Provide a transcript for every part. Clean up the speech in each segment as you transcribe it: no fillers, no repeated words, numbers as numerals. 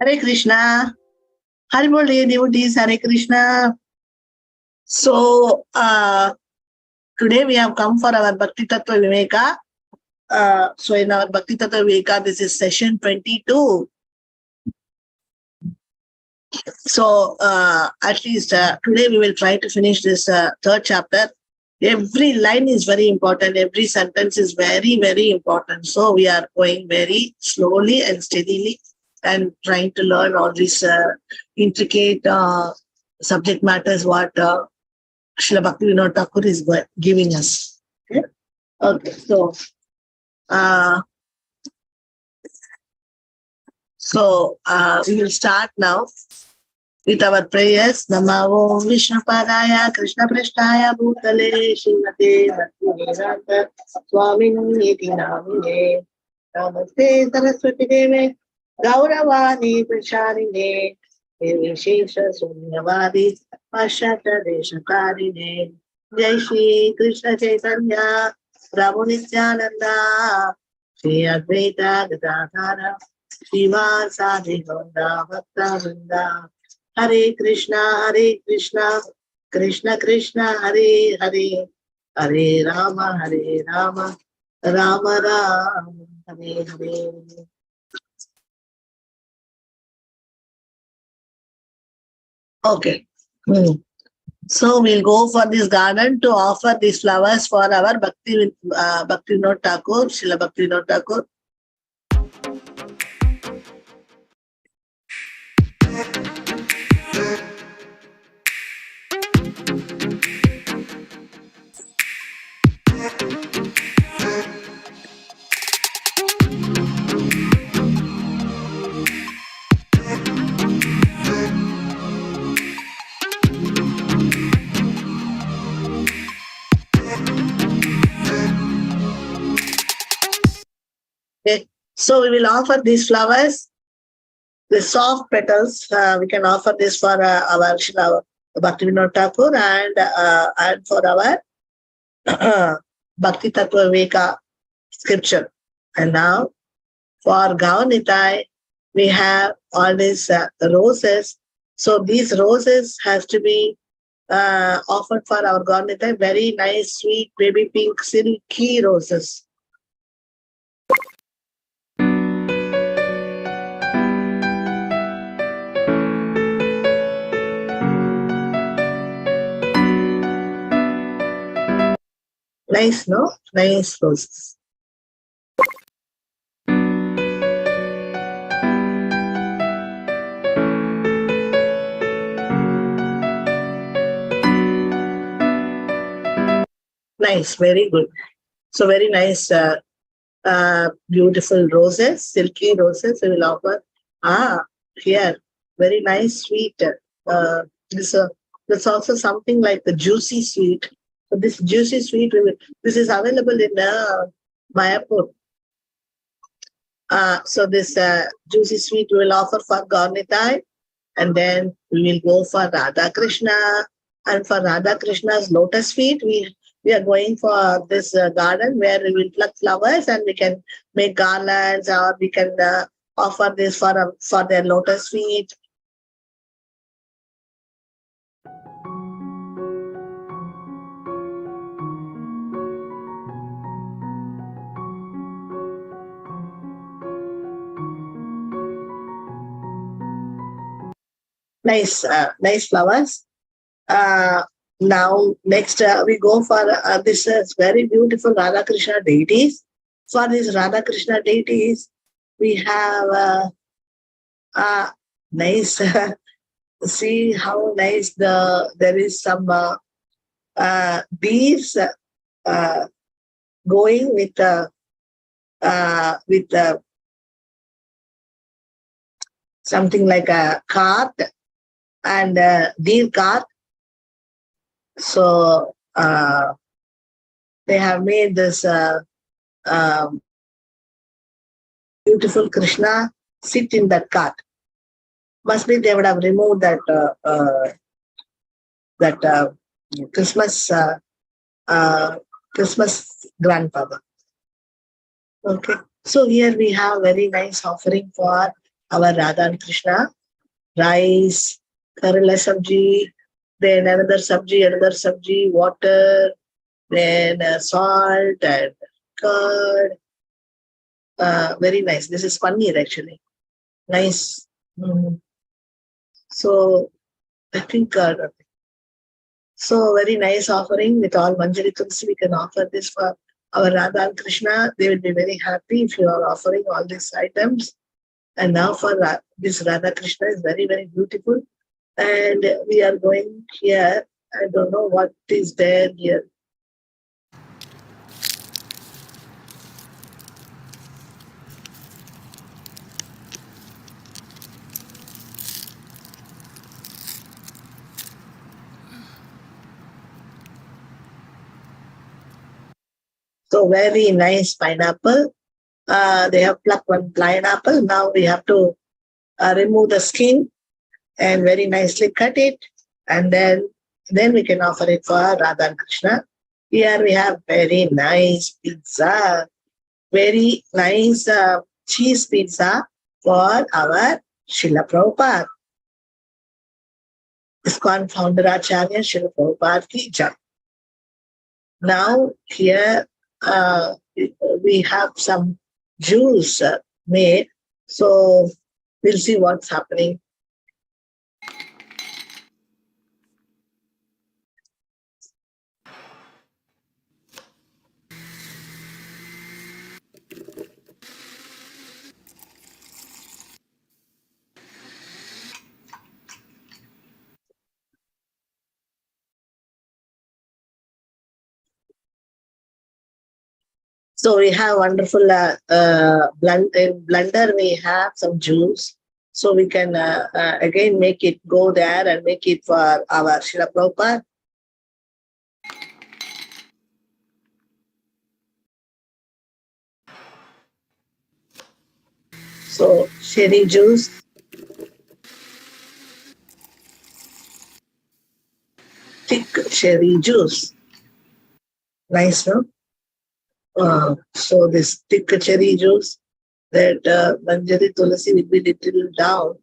Hare Krishna. Haribol devotees, Hare Krishna. So, today we have come for our Bhakti Tattva Viveka. So, in our Bhakti Tattva Viveka, this is session 22. So, at least today we will try to finish this third chapter. Every line is very important. Every sentence is very, very important. So, we are going very slowly and steadily and trying to learn all these intricate subject matters what Srila Bhakti Thakur is giving us. Okay, so we will start now with our prayers. Namo Vishnu Padaya Krishna Prasthaya Bhutale Srimate Bhakti Vedanta Swamini Iti Namine Namaste Saraswati Deve Gauravani Prasharine Vishesha Sunyavadi Pashata Deshakarine Jai Shri Krishna Chaitanya Prabhu Nityananda Shri Advaita Gadadhara Srivasadi Gaura Bhakta Vrinda Hare Krishna Krishna Krishna Hare Hare Hare Rama Rama Rama Hare Hare. Okay. So we'll go for this garden to offer these flowers for our Bhakti Thakur, Srila Bhakti Thakur. Okay. So we will offer these flowers, the soft petals. We can offer this for our Srila Bhakti Thakur and for our Bhakti Tattva Viveka scripture. And now for Gaunitai, we have all these roses. So these roses has to be offered for our Gaunitai. Very nice, sweet, baby pink, silky roses. Nice, no? Nice roses. Nice, very good. So very nice, beautiful roses, silky roses we will offer. Here, very nice sweet. This also something like the juicy sweet. So this juicy sweet, this is available in Mayapur. So this juicy sweet we will offer for Gaunitai, and then we will go for Radha Krishna, and for Radha Krishna's lotus feet, we are going for this garden where we will pluck flowers and we can make garlands, or we can offer this for their lotus feet. Nice flowers. Now next we go for this very beautiful Radha Krishna deities. For these Radha Krishna deities, we have nice. See how nice there is some bees going with something like a cart and deer cart. So they have made this beautiful Krishna sit in that cart. Must be they would have removed that Christmas grandfather. Okay. So here we have very nice offering for our Radha and Krishna, rice, karela sabji, then another sabji, water, then salt and curd. Very nice. This is paneer actually. Nice. So I think so very nice offering with all Manjari Tulsi. We can offer this for our Radha and Krishna. They will be very happy if you are offering all these items. And now for this Radha Krishna is very, very beautiful. And we are going here. I don't know what is there here. So very nice pineapple. They have plucked one pineapple. Now we have to remove the skin and very nicely cut it. And then we can offer it for Radha and Krishna. Here we have very nice pizza. Very nice cheese pizza for our Srila Prabhupada. ISKCON founder Acharya Srila Prabhupada ki jai. Now here we have some juice made. So we'll see what's happening. So we have wonderful blender. We have some juice. So we can again make it go there and make it for our Srila Prabhupada. So cherry juice. Thick cherry juice. Nice, no? So this thick cherry juice that Manjari Tulasi will be little down.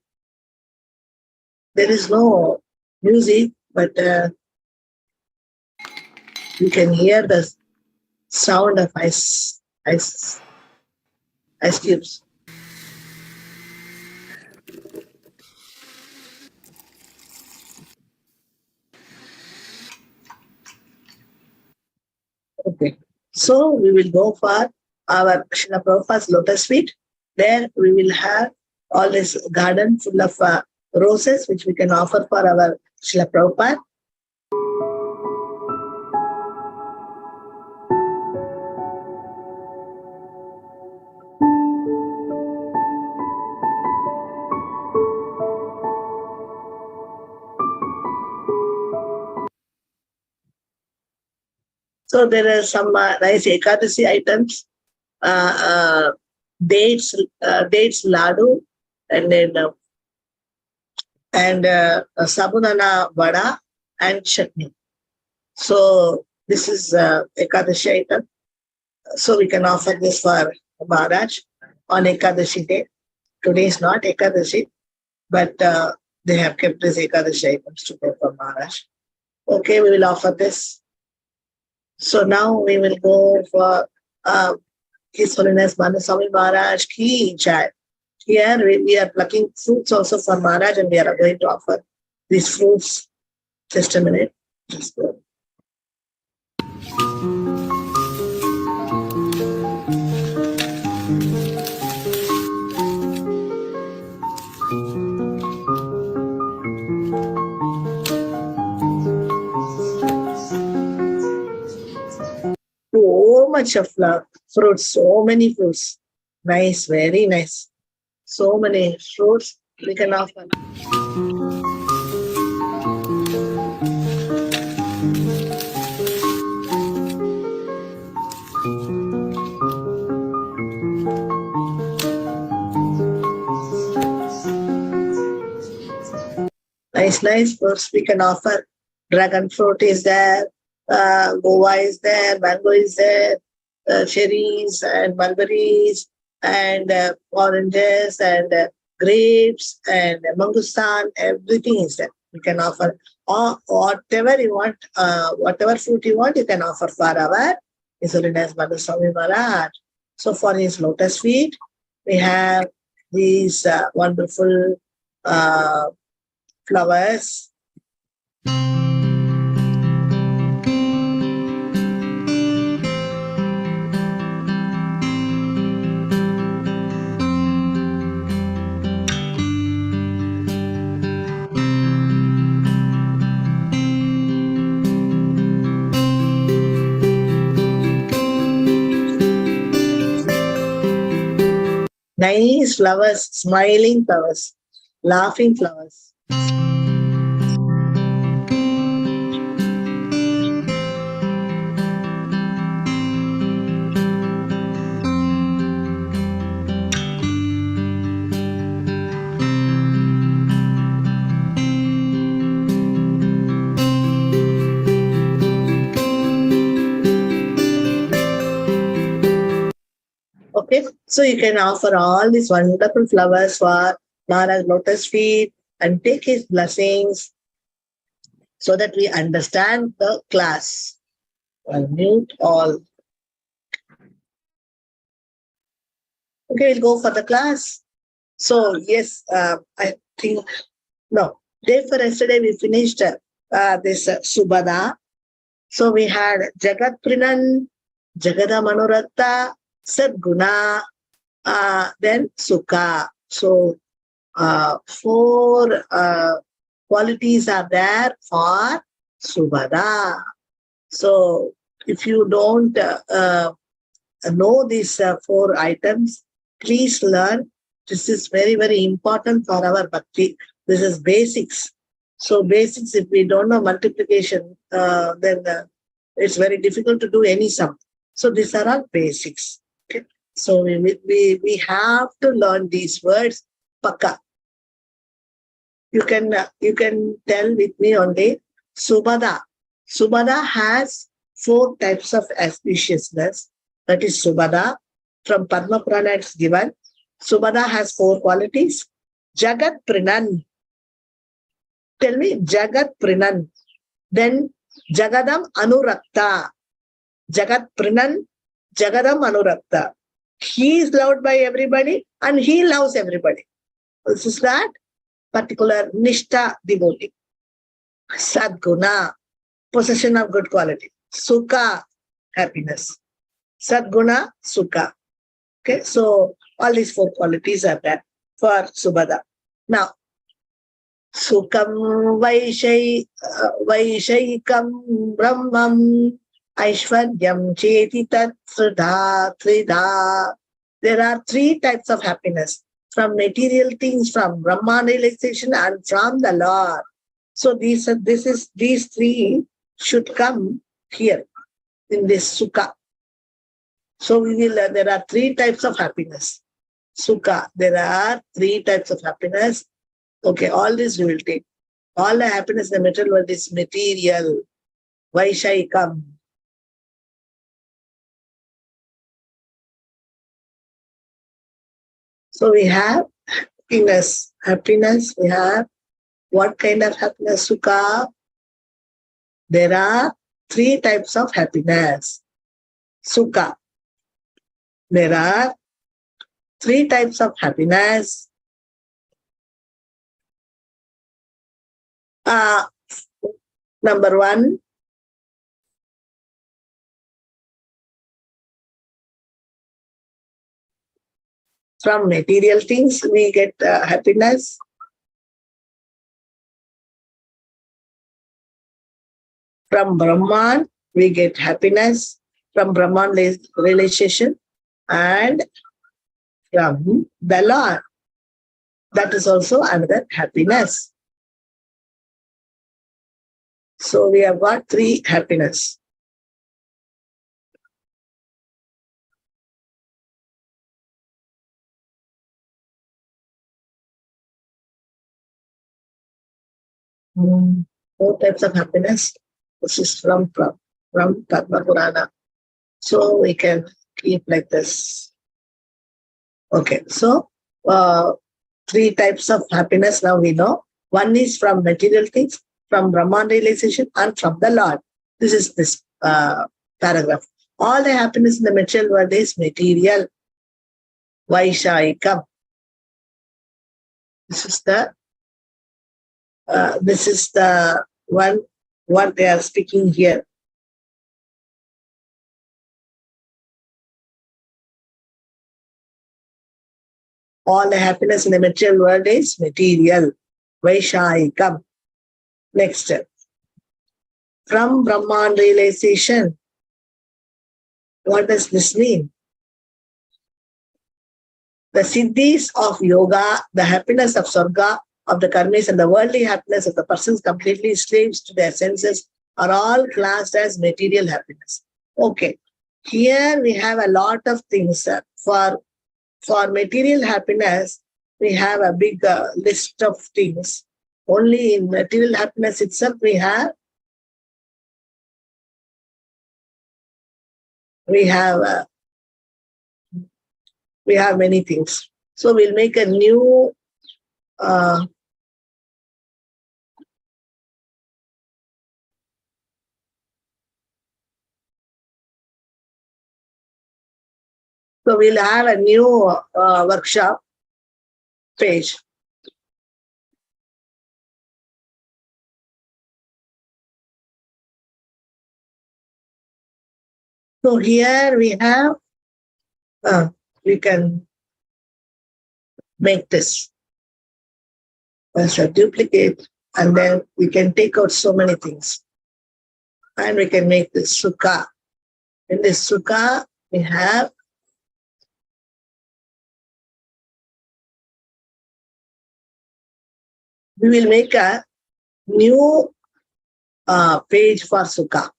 There is no music, but you can hear the sound of ice cubes. Okay. So we will go for our Srila Prabhupada's lotus feet. There we will have all this garden full of roses, which we can offer for our Srila Prabhupada. So there are some nice Ekadasi items, dates ladu, and then sabudana vada and chutney. So this is Ekadashi item. So we can offer this for Maharaj on Ekadashi day. Today is not Ekadashi, but they have kept this Ekadashi items today for Maharaj. Okay, we will offer this. So now we will go for His Holiness Manaswami Maharaj ki jai. Here we are plucking fruits also for Maharaj, and we are going to offer these fruits. Just a minute. Just go. So much of fruits, so many fruits. Nice, very nice. So many fruits we can offer. Nice fruits we can offer. Dragon fruit is there, guava is there, mango is there, cherries and mulberries and oranges and grapes and mangustan, everything is there. You can offer or whatever you want, whatever fruit you want, you can offer for our His Holiness Madhuswami Maharaj. So for his lotus feet, we have these wonderful flowers. Nice flowers, smiling flowers, laughing flowers. Okay, so you can offer all these wonderful flowers for Maharaj lotus feet and take his blessings so that we understand the class. I'll mute all. Okay, we'll go for the class. So yes, I think, no, day for yesterday we finished this Subhada. So we had Jagat Prinan, Jagada Manuratta, Sadguna, then Sukha. So 4 qualities are there for Subhada. So if you don't know these 4 items, please learn. This is very, very important for our bhakti. This is basics. So basics, if we don't know multiplication, then it's very difficult to do any sum. So these are all basics. Okay? So we have to learn these words. Pakka. You can tell with me only. Subhada. Subhada has 4 types of auspiciousness. That is Subhada. From Padma Purana it's given. Subhada has 4 qualities. Jagat Prinan. Tell me, Jagat Prinan. Then Jagadam Anurakta. Jagat Prinan, Jagadam Anurakta. He is loved by everybody and he loves everybody. This is that particular Nishta devotee. Sadguna, possession of good quality. Sukha, happiness. Sadguna, Sukha. Okay, so all these 4 qualities are there for Subhada. Now, Sukham Vaishayikam Brahmam Aishwaryam Cheti Tat Trida. There are 3 types of happiness. From material things, from Brahman realization, and from the Lord. So these 3 should come here in this Sukha. So we will learn there are 3 types of happiness. Sukha, there are 3 types of happiness. Okay, all this we will take. All the happiness in the material world is material. Vaishayikam. So we have happiness. Happiness, we have what kind of happiness? Sukha. There are 3 types of happiness. Sukha. There are 3 types of happiness. Number 1, from material things we get happiness. From Brahman we get happiness. From Brahman realization and from the Lord. That is also another happiness. So we have got 3 happiness. Four types of happiness. This is from Tattva Purana. So we can keep like this. Okay, so 3 three types of happiness now we know. One is from material things, from Brahman realization, and from the Lord. This is this paragraph. All the happiness in the material world is material. Vaishayikam. This is the one what they are speaking here. All the happiness in the material world is material. Vaishayikam. Next. From Brahman realization. What does this mean? The siddhis of yoga, the happiness of sarga, of the karmis, and the worldly happiness of the persons completely slaves to their senses are all classed as material happiness. Okay. Here we have a lot of things. For material happiness, we have a big list of things. Only in material happiness itself, we have many things. So we'll make a new so we'll have a new workshop page. So here we have, we can make this as a duplicate, and then we can take out so many things. And we can make this sukha. In this sukha, we will make a new page for sukha.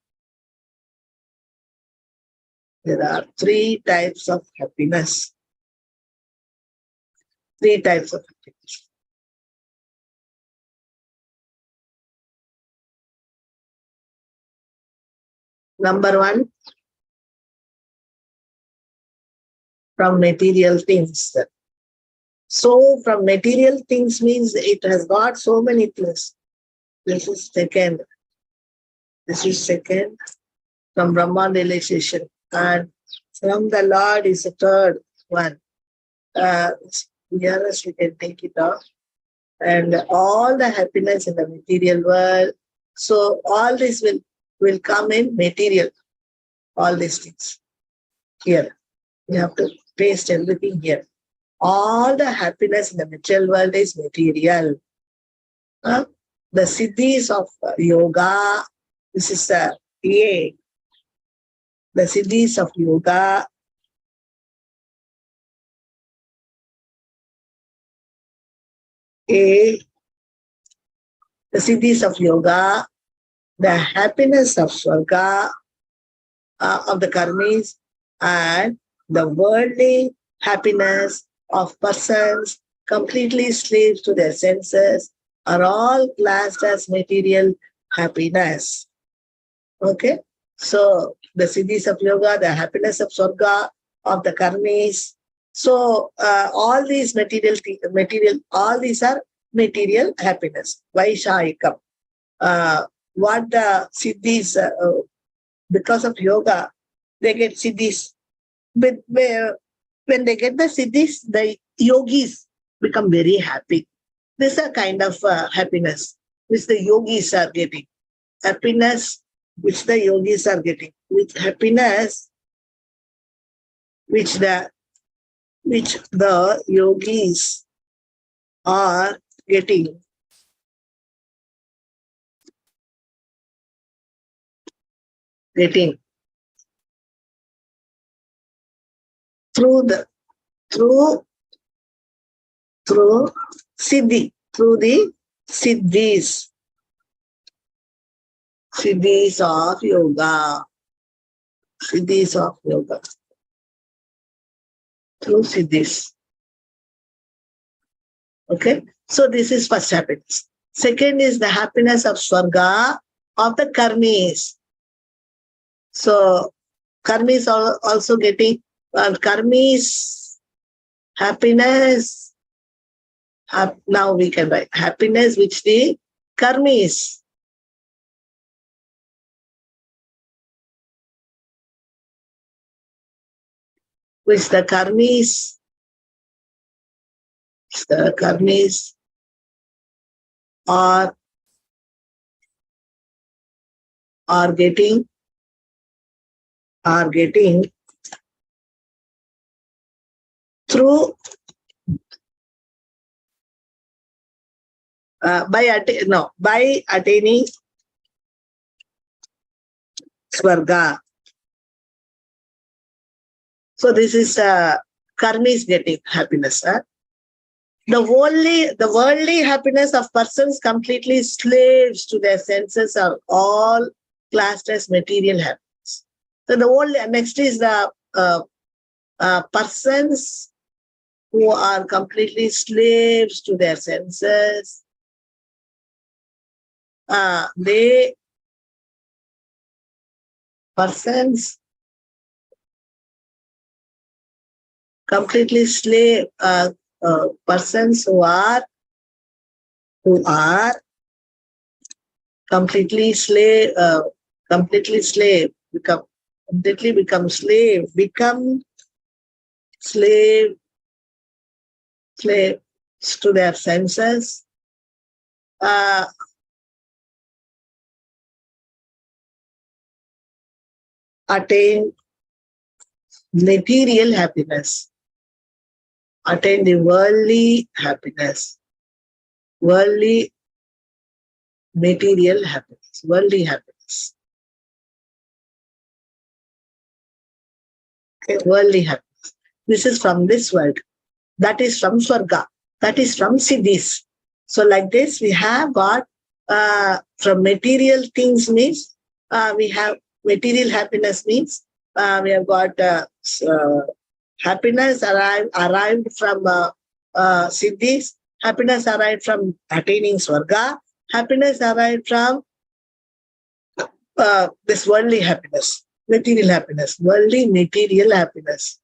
There are three types of happiness. Three types of happiness. Number one, from material things. So from material things means it has got so many things. This is second. This is second, from Brahman realization. And from the Lord is the third one. Nearest we can take it off. And all the happiness in the material world. So all this will come in material. All these things. Here. You have to paste everything here. All the happiness in the material world is material. The siddhis of yoga. This is the A. The siddhis of yoga. A. The siddhis of yoga. The happiness of swarga, of the karmis, and the worldly happiness of persons completely slaves to their senses are all classed as material happiness. Okay? So, the siddhis of yoga, the happiness of swarga, of the karmis. So, all these all these are material happiness. Vaishayikam. What the siddhis, because of yoga, they get siddhis. But when they get the siddhis, the yogis become very happy. This is a kind of happiness which the yogis are getting. Happiness which the yogis are getting. With happiness which the yogis are getting. Through siddhi, through the siddhis of yoga, through siddhis. Okay, so this is first happiness. Second is the happiness of swarga of the karmis. So karmis are also getting karmis happiness Now we can write happiness which the karmis. Which the karmis are getting through by attaining swarga. So this is karmis getting happiness. The worldly happiness of persons completely slaves to their senses are all classed as material happiness. So the world next is the persons who are completely slaves to their senses. Persons completely slave. Persons who are completely slave become slave to their senses, attain material happiness, attain the worldly happiness, worldly material happiness, worldly happiness. Okay, worldly happiness. This is from this world. That is from Swarga. That is from Siddhis. So like this, we have got from material things means we have material happiness means we have got happiness arrived from Siddhis, happiness arrived from attaining Swarga, happiness arrived from this worldly happiness, material happiness, worldly material happiness.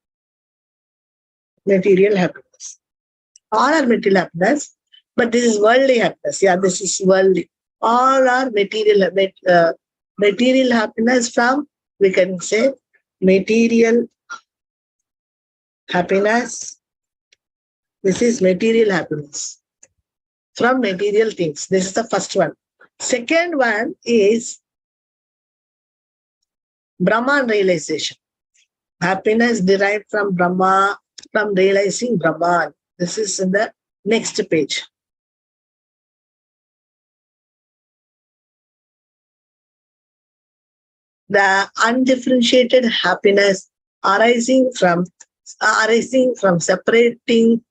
Material happiness. All are material happiness, but this is worldly happiness. Yeah, this is worldly. All are material happiness from, we can say, material happiness. This is material happiness from material things. This is the first one. Second one is Brahman realization. Happiness derived from Brahma, from realizing Brahman. This is in the next page. The undifferentiated happiness arising from separating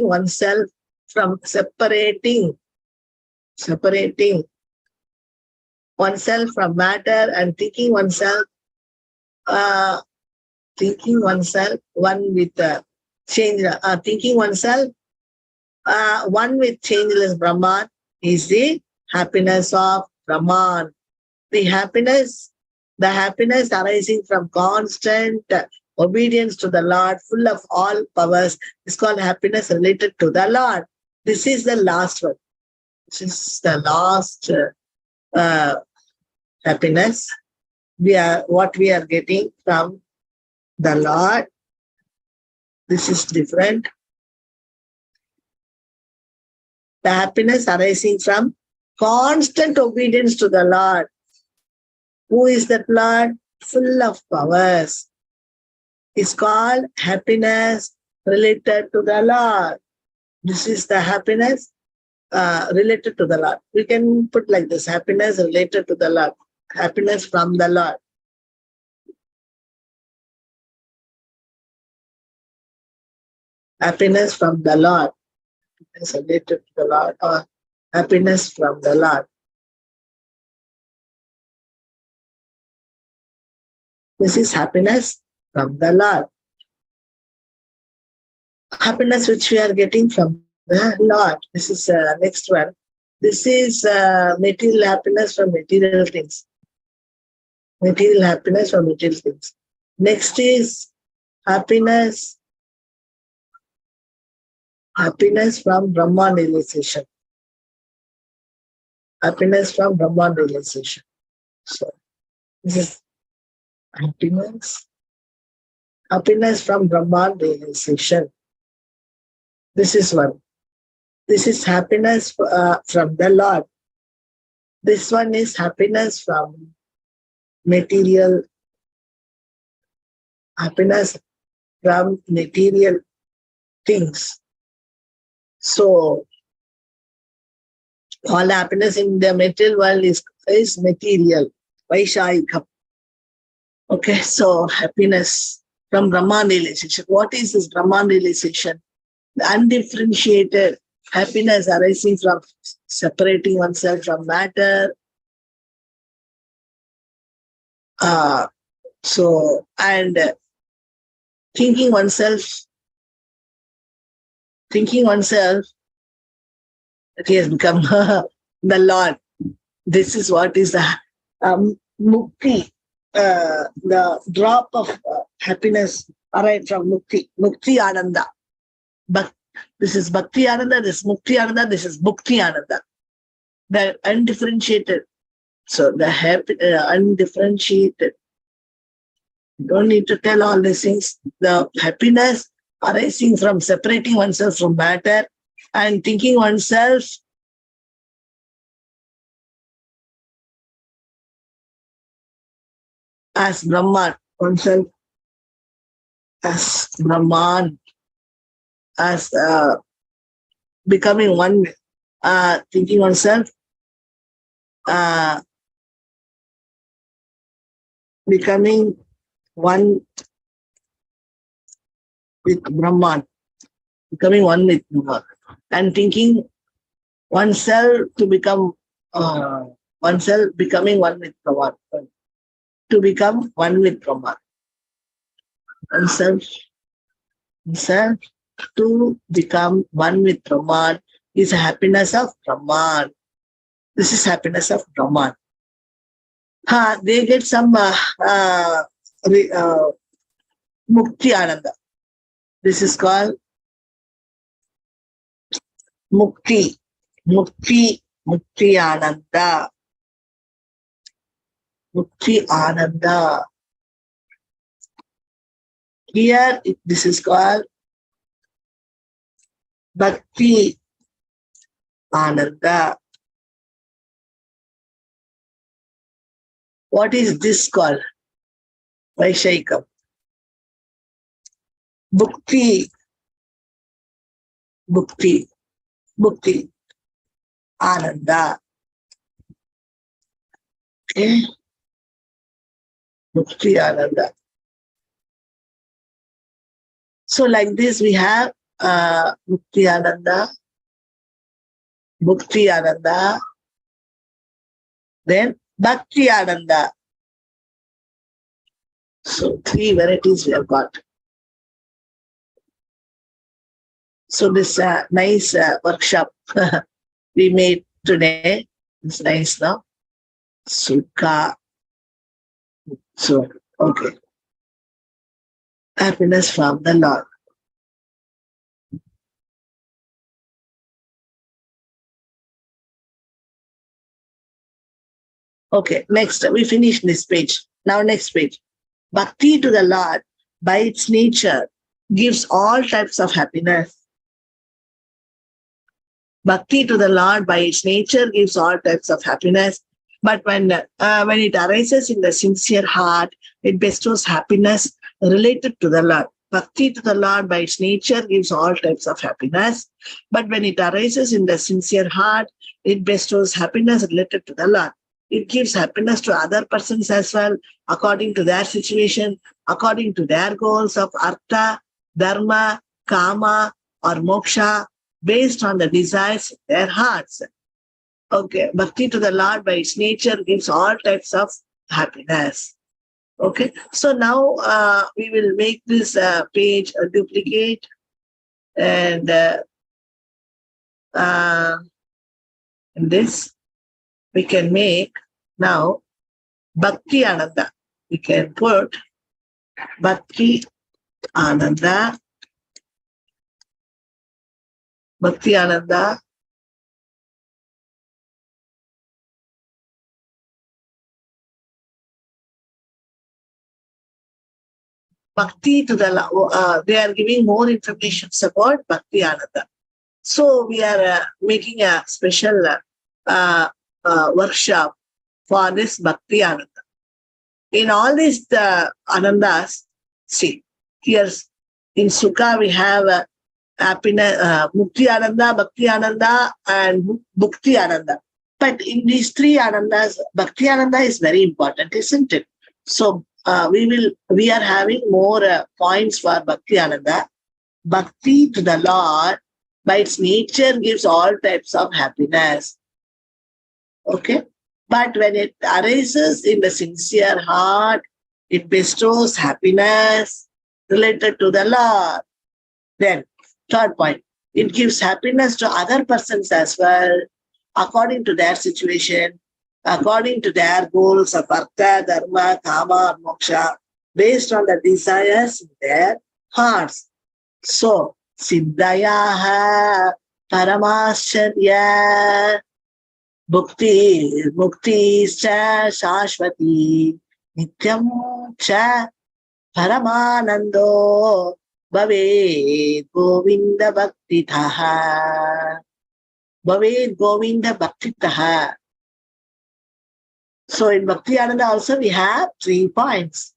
oneself from separating oneself from matter and thinking oneself one with thinking oneself one with changeless Brahman is the happiness of Brahman. The happiness arising from constant obedience to the Lord, full of all powers, is called happiness related to the Lord. This is the last one. This is the last happiness. What we are getting from the Lord. This is different. The happiness arising from constant obedience to the Lord. Who is that Lord? Full of powers. It's called happiness related to the Lord. This is the happiness related to the Lord. We can put like this, happiness related to the Lord. Happiness from the Lord. Happiness from the Lord. Happiness related to the Lord, or happiness from the Lord. This is happiness from the Lord. Happiness which we are getting from the Lord. This is next one. This is material happiness from material things. Material happiness from material things. Next is happiness Happiness from Brahman realization. Happiness from Brahman realization. So this is happiness. Happiness from Brahman realization. This is one. This is happiness from the Lord. This one is happiness from material. Happiness from material things. So all happiness in the material world is material. Vaishayikam. Okay, so happiness from Brahman realization. What is this Brahman realization? The undifferentiated happiness arising from separating oneself from matter. And thinking oneself that he has become the Lord. This is what is the mukti, the drop of happiness arrived from mukti ananda. But this is bhakti ananda, this is mukti ananda, this is mukti ananda. The undifferentiated. So the happy, undifferentiated. You don't need to tell all these things. The happiness arising from separating oneself from matter and thinking oneself as Brahman, oneself as Brahman, as becoming one, thinking oneself becoming one with Brahman, becoming one with Brahman, and thinking oneself to become oneself becoming one with Brahman, to become one with Brahman, oneself to become one with Brahman is happiness of Brahman. This is happiness of Brahman. They get some mukti ananda. This is called mukti ananda. Mukti ananda. Here, this is called bhakti ananda. What is this called? Vaishayikam. Bhukti ananda. Okay. Bhukti ananda. So like this we have Bhukti ananda, then Bhakti ananda. So 3 varieties we have got. So this nice workshop we made today. It's nice now. Sukha. So, okay. Happiness from the Lord. Okay, next, we finish this page. Now next page. Bhakti to the Lord by its nature gives all types of happiness. Bhakti to the Lord by its nature gives all types of happiness. But when it arises in the sincere heart, it bestows happiness related to the Lord. Bhakti to the Lord by its nature gives all types of happiness. But when it arises in the sincere heart, it bestows happiness related to the Lord. It gives happiness to other persons as well, according to their situation, according to their goals of artha, dharma, kama, or moksha, based on the desires in their hearts. Okay, bhakti to the Lord by its nature gives all types of happiness. Okay, so now we will make this page a duplicate, and this we can make now Bhakti Ananda. We can put Bhakti Ananda Bhakti Ananda. Bhakti to the they are giving more information about Bhakti Ananda. So we are making a special workshop for this Bhakti Ananda. In all these Anandas, see, here in Sukha we have happiness, Mukti Ananda, Bhakti Ananda, and Bhukti Ananda. But in these three Anandas, Bhakti Ananda is very important, isn't it? So we are having more points for Bhakti Ananda. Bhakti to the Lord by its nature gives all types of happiness. Okay? But when it arises in the sincere heart, it bestows happiness related to the Lord. Then, third point, it gives happiness to other persons as well, according to their situation, according to their goals of artha, dharma, kama, or moksha, based on the desires in their hearts. So, siddhayaha paramascharya mukti cha shashvati nityam cha paramanando bhaved govinda bhaktitaha. Bhaved govinda bhaktitaha. So in Bhakti Ananda also we have 3 points.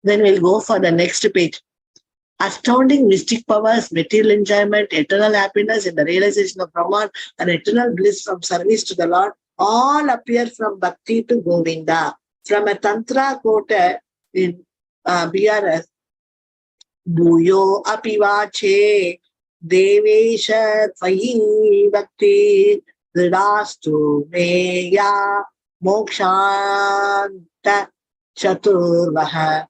Then we'll go for the next page. Astounding mystic powers, material enjoyment, eternal happiness in the realization of Brahman, and eternal bliss from service to the Lord all appear from Bhakti to Govinda. From a Tantra quote in BRS, Bhuyo apivache devesha tvayi bhakti dridastu meya mokshanta chaturvaha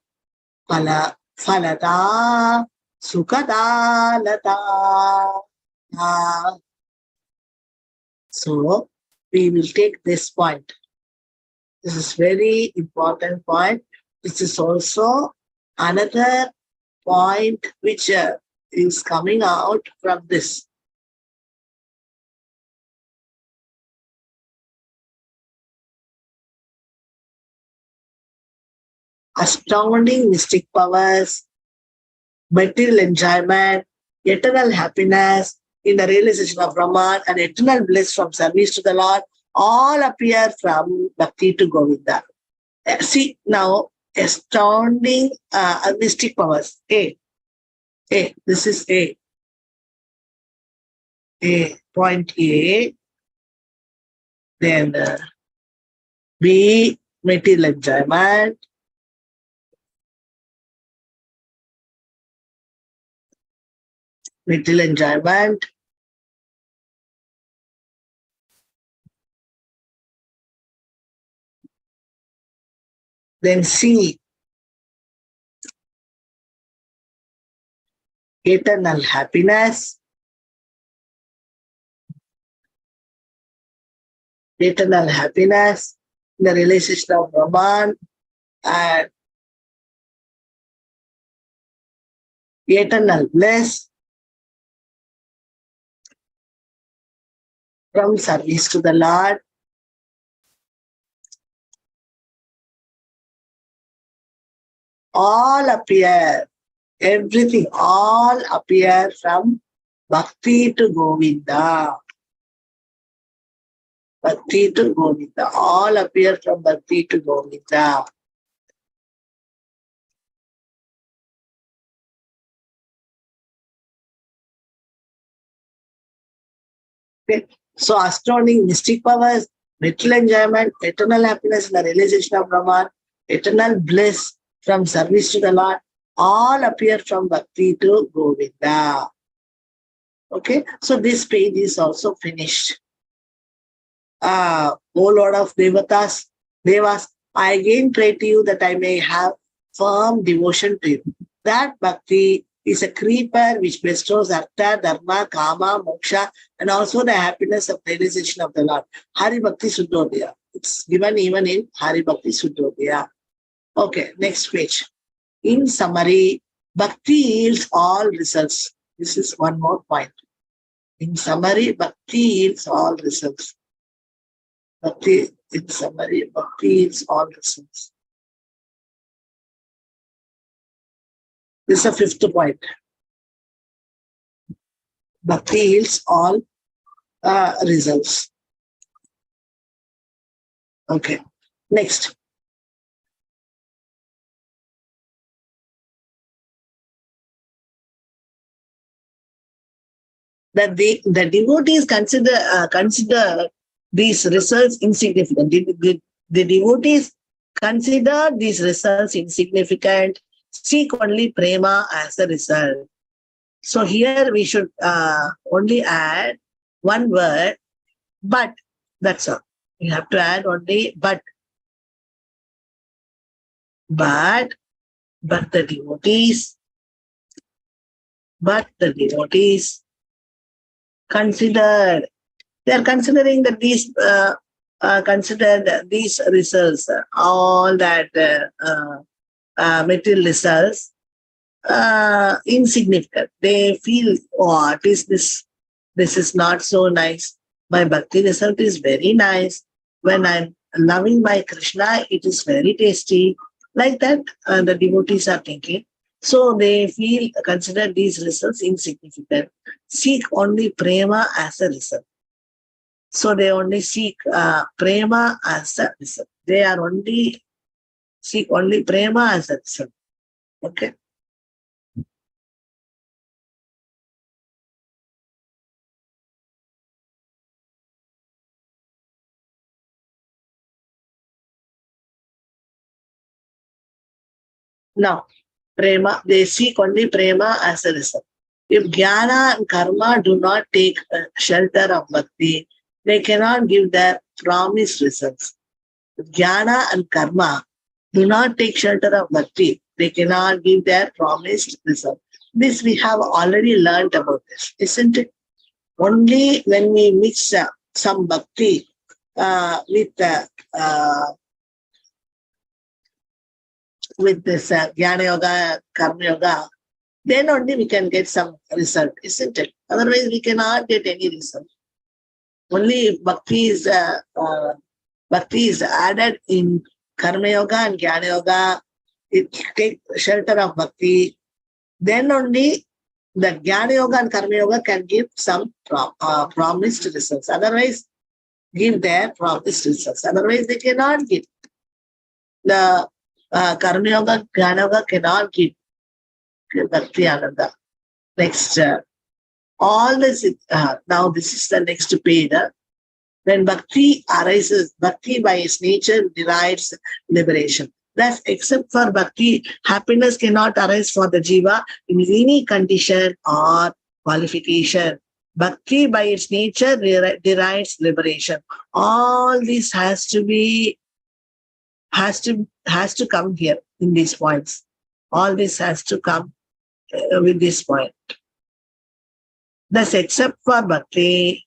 falada sukadalata. So we will take this point. This is very important point. This is also another point which is coming out from this. Astounding mystic powers, material enjoyment, eternal happiness in the realization of Brahman, and eternal bliss from service to the Lord all appear from Bhakti to Govinda. See now, astounding mystic powers. A. This is A. Point A. Then B. Material enjoyment. Material enjoyment. Then C. Eternal happiness. Eternal happiness, the realization of Brahman, and eternal bliss from service to the Lord. All appear, everything, all appear from Bhakti to Govinda. Bhakti to Govinda. All appear from Bhakti to Govinda. Okay. So astounding mystic powers, material enjoyment, eternal happiness in the realization of Brahman, eternal bliss from service to the Lord, all appear from Bhakti to Govinda. Okay, so this page is also finished. O Lord of Devas, I again pray to you that I may have firm devotion to you. That Bhakti is a creeper which bestows artha, dharma, kama, moksha, and also the happiness of realization of the Lord. Hari Bhakti Suddhodaya. It's given even in Hari Bhakti Suddhodaya. Okay, next page. In summary, Bhakti yields all results. This is one more point. In summary, Bhakti yields all results. Bhakti, in summary, Bhakti yields all results. This is the fifth point. Bhakti yields all results. Okay. Next. That the devotees consider these results insignificant. The devotees consider these results insignificant, seek only prema as a result. So here we should only add one word, but. That's all. You have to add only but. But the devotees considered. They are considering that these considered these results, all that material results, insignificant. They feel, what is this? This is not so nice. My bhakti result is very nice. When I'm loving my Krishna, it is very tasty. Like that, the devotees are thinking. So they consider these results insignificant. Seek only prema as a result. So they only seek prema as a result. They are only seek only prema as a result. Okay. Now, prema, they seek only prema as a result. If jnana and karma do not take shelter of bhakti, they cannot give their promised results. If jnana and karma do not take shelter of bhakti, they cannot give their promised result. This we have already learned about this, isn't it? Only when we mix some bhakti with this jnana yoga, karma yoga, then only we can get some result, isn't it? Otherwise, we cannot get any result. Only if bhakti is added in karma yoga and jnana yoga, it takes shelter of bhakti, then only the jnana yoga and karma yoga can give some promised results. Otherwise, give their promised results. Otherwise, they cannot give. The karma yoga, jnana yoga cannot give bhakti ananda. Next, all this, now this is the next page. When bhakti arises, bhakti by its nature derives liberation. Thus, except for bhakti, happiness cannot arise for the jiva in any condition or qualification. Bhakti by its nature derives liberation. All this has to come here in these points. All this has to come with this point. Thus, except for bhakti,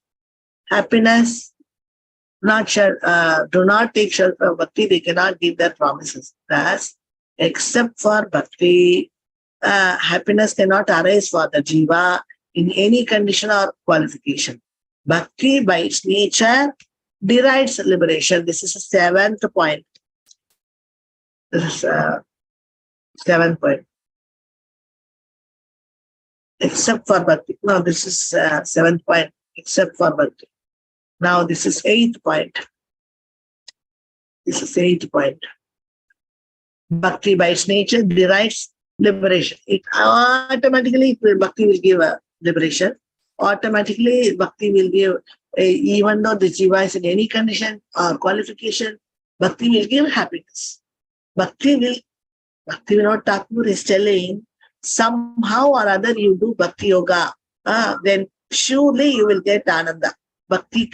happiness do not take shelter of bhakti, they cannot give their promises. Thus, except for bhakti, happiness cannot arise for the jiva in any condition or qualification. Bhakti by its nature derives liberation. This is a seventh point. This is seventh point. Except for bhakti. No, this is seventh point. Except for bhakti. Now this is eighth point. This is eighth point. Bhakti by its nature derives liberation. It automatically, bhakti will give a liberation. Automatically, bhakti will give, even though the jiva is in any condition or qualification, bhakti will give happiness. Bhakti Vinod Thakur is telling, somehow or other you do bhakti yoga, then surely you will get ananda. Bhakti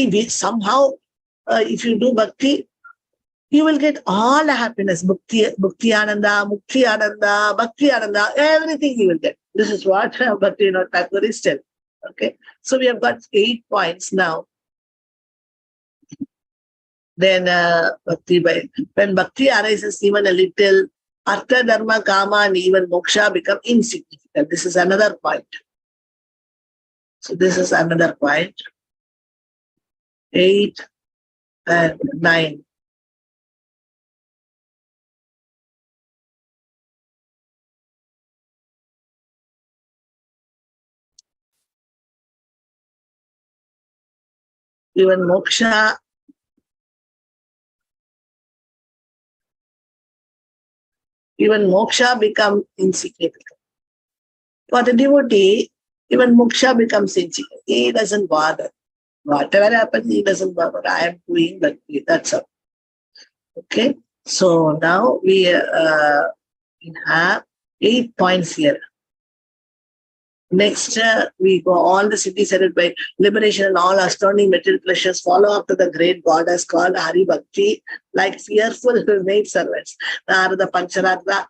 will somehow, if you do bhakti, you will get all the happiness. Bhakti ananda, mukti ananda, bhakti ananda, everything you will get. This is what Bhakti Vinod Thakur is telling. Okay, so we have got 8 points now. Then when bhakti arises even a little, Artha, Dharma, Kama, and even Moksha become insignificant. This is another point. So this is another point. 8 and 9. Even moksha become insignificant. For the devotee, even moksha becomes insignificant. He doesn't bother. Whatever happens, he doesn't bother. I am doing that. That's all. Okay. So now we have 8 points here. Next, we go all the cities headed by liberation and all astounding material pleasures follow after the great goddess called Hari Bhakti, like fearful maid servants. Narada Pancharatra.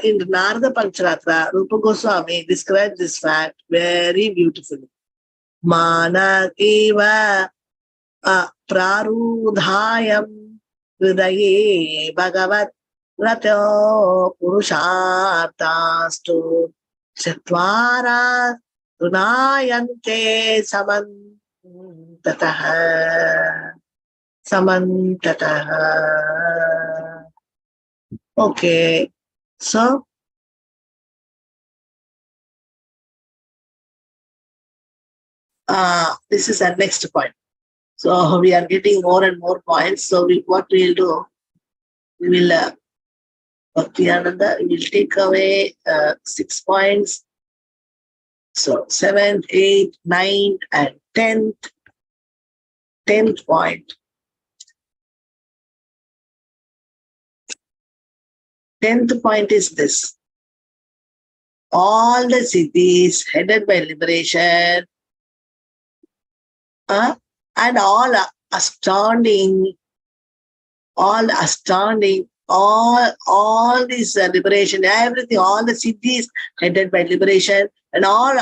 In Narada Pancharatra, Rupa Goswami describes this fact very beautifully. Mana eva prarudhayam hridaye bhagavat rato purushartastu Chatvara Tunayante Samantataha. Okay. So this is our next point. So we are getting more and more points. So what we'll do, we will Bhakti Ananda, we will take away 6 points. So 7th, 8th, 9th, and 10th. 10th point. 10th point is this. All the cities headed by liberation and all astounding, all this liberation, everything, all the cities headed by liberation and all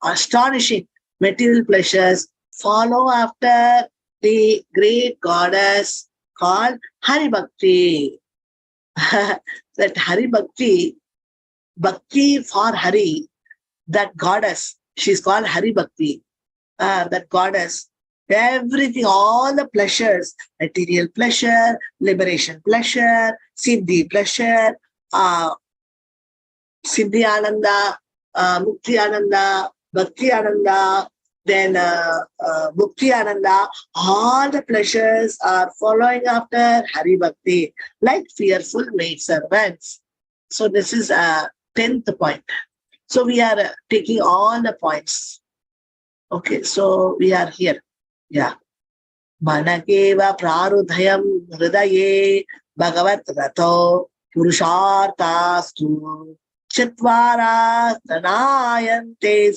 astonishing material pleasures follow after the great goddess called Hari Bhakti. That Hari Bhakti, Bhakti for Hari, that goddess, she's called Hari Bhakti. That goddess, everything, all the pleasures, material pleasure, liberation pleasure, siddhi pleasure, siddhi ananda, mukti ananda, bhakti ananda, then mukti ananda, all the pleasures are following after Hari Bhakti, like fearful maid servants. So this is a 10th point. So we are taking all the points. Okay, so we are here. Yeah. Manakeva prarudhayam hridaye bhagavat rato purushartastu chatvara tanayante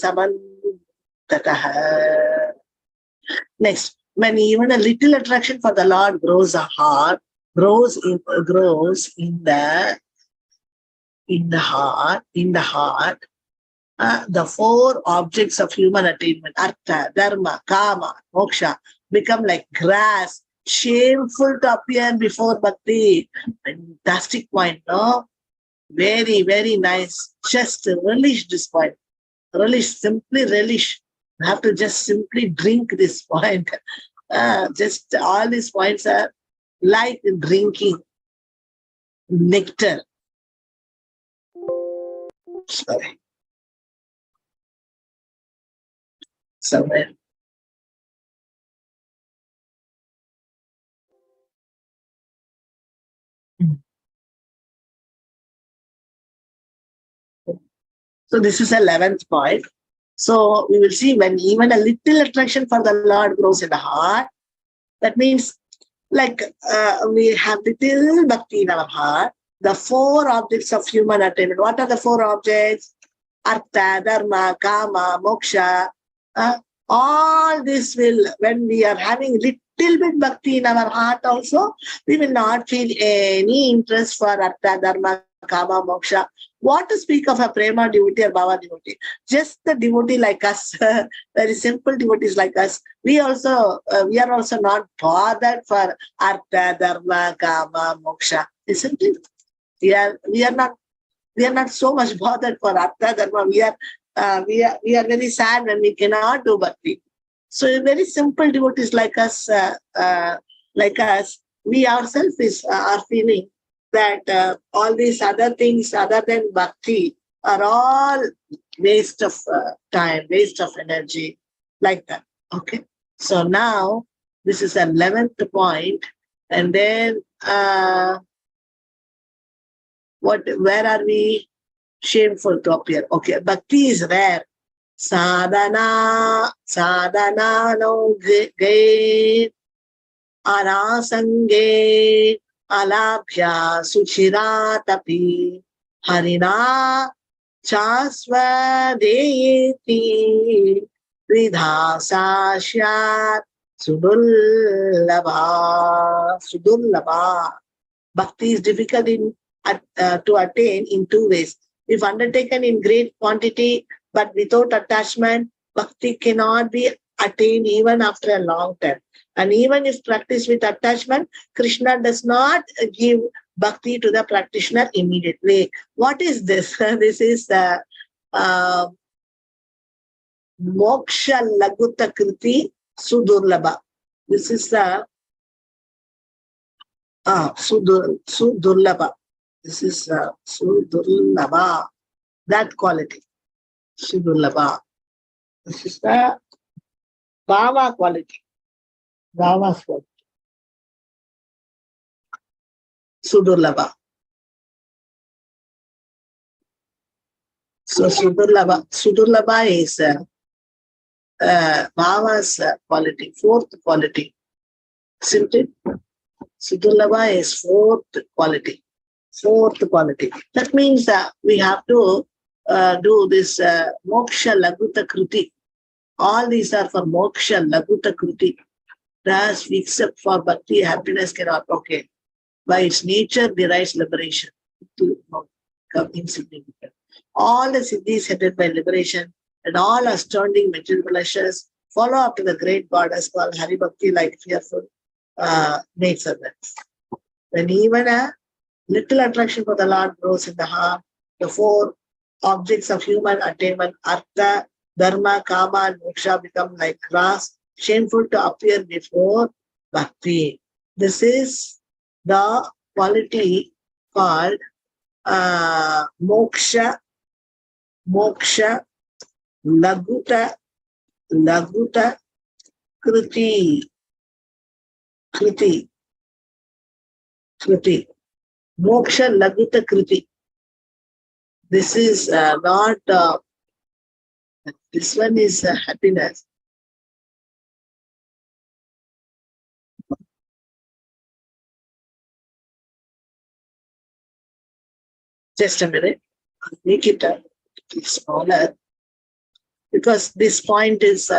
samantataha. Next, when even a little attraction for the Lord grows in the heart, the 4 objects of human attainment, artha, dharma, kama, moksha, become like grass, shameful to appear before bhakti. Fantastic point, no? Very, very nice. Just relish this point. Simply relish. You have to just simply drink this point. Just all these points are like drinking nectar. Sorry. Somewhere. So this is 11th point. So we will see when even a little attraction for the Lord grows in the heart, that means like we have little bhakti in our heart, the 4 objects of human attainment. What are the 4 objects? Artha, dharma, kama, moksha. All this will, when we are having little bit bhakti in our heart also, we will not feel any interest for artha, dharma, kama, moksha. What to speak of a prema devotee or bhava devotee? Just the devotee like us, very simple devotees like us. We are also not bothered for artha, dharma, kama, moksha, isn't it? We are not so much bothered for Artha Dharma. We are very sad when we cannot do bhakti. So very simple devotees like us, we ourselves are feeling that all these other things other than bhakti are all waste of time, waste of energy, like that. Okay. So now this is the 11th point, and then where are we? Shameful to appear. Okay, bhakti is rare. Sadhana no gain arasange alabhya suchiratapi harina chasvadeti vidha sashyat sudullabha. Bhakti is difficult to attain in two ways. If undertaken in great quantity but without attachment, bhakti cannot be attained even after a long time. And even if practiced with attachment, Krishna does not give bhakti to the practitioner immediately. What is this? This is moksha laguta kriti sudurlabha. This is the sudurlabha. This is sudurlabha, that quality. Sudurlabha. This is the bhava quality. Bhava's quality. Sudurlabha. So Sudurlabha is bhava's quality, fourth quality. Simply, Sudurlabha is fourth quality. That means that we have to do this moksha laguta kriti. All these are for moksha laguta kriti. Thus, except for bhakti, happiness cannot. Okay. By its nature, derives liberation. To become insignificant. All the siddhis headed by liberation and all astounding material pleasures follow after the great goddess called Hari Bhakti like fearful maid servants. When even a little attraction for the Lord grows in the heart, the four objects of human attainment, artha, dharma, kama, and moksha become like grass, shameful to appear before bhakti. This is the quality called moksha laguta kriti. Moksha laguta kriti. This is not, this one is happiness. Just a minute. I'll make it a little smaller because this point is,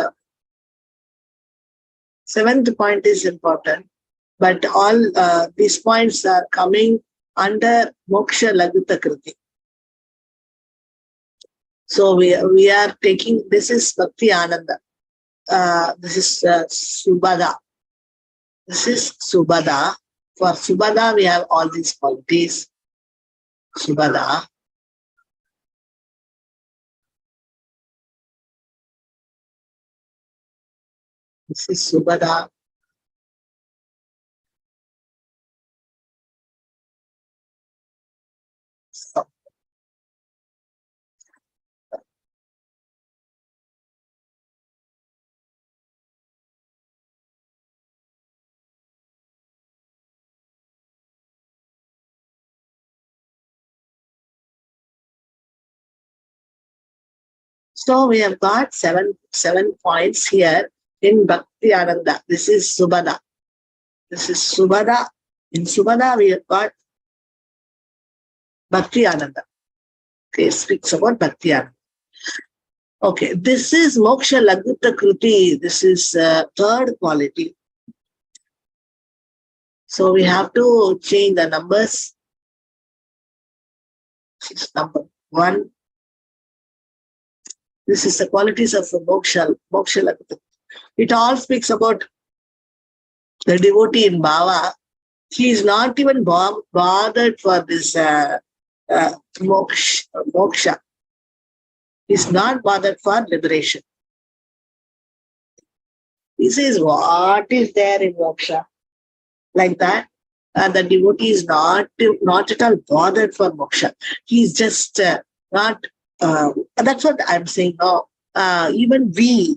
seventh point is important, but all these points are coming under moksha laguta kriti. So we are taking, this is Bhakti Ananda. This is Subhada. This is Subhada. For Subhada, we have all these qualities. Subhada. This is Subhada. So we have got seven points here in Bhakti Ananda. This is Subhada. This is Subhada. In Subhada, we have got Bhakti Ananda. Okay, it speaks about Bhakti Ananda. Okay, this is Moksha Laguta Kruti. This is third quality. So we have to change the numbers. This is number 1. This is the qualities of Moksha Laguta. It all speaks about the devotee in Bhava. He is not even bothered for this moksha. He is not bothered for liberation. He says, what is there in moksha? Like that. The devotee is not at all bothered for moksha. He is just not, that's what I'm saying now. Even we,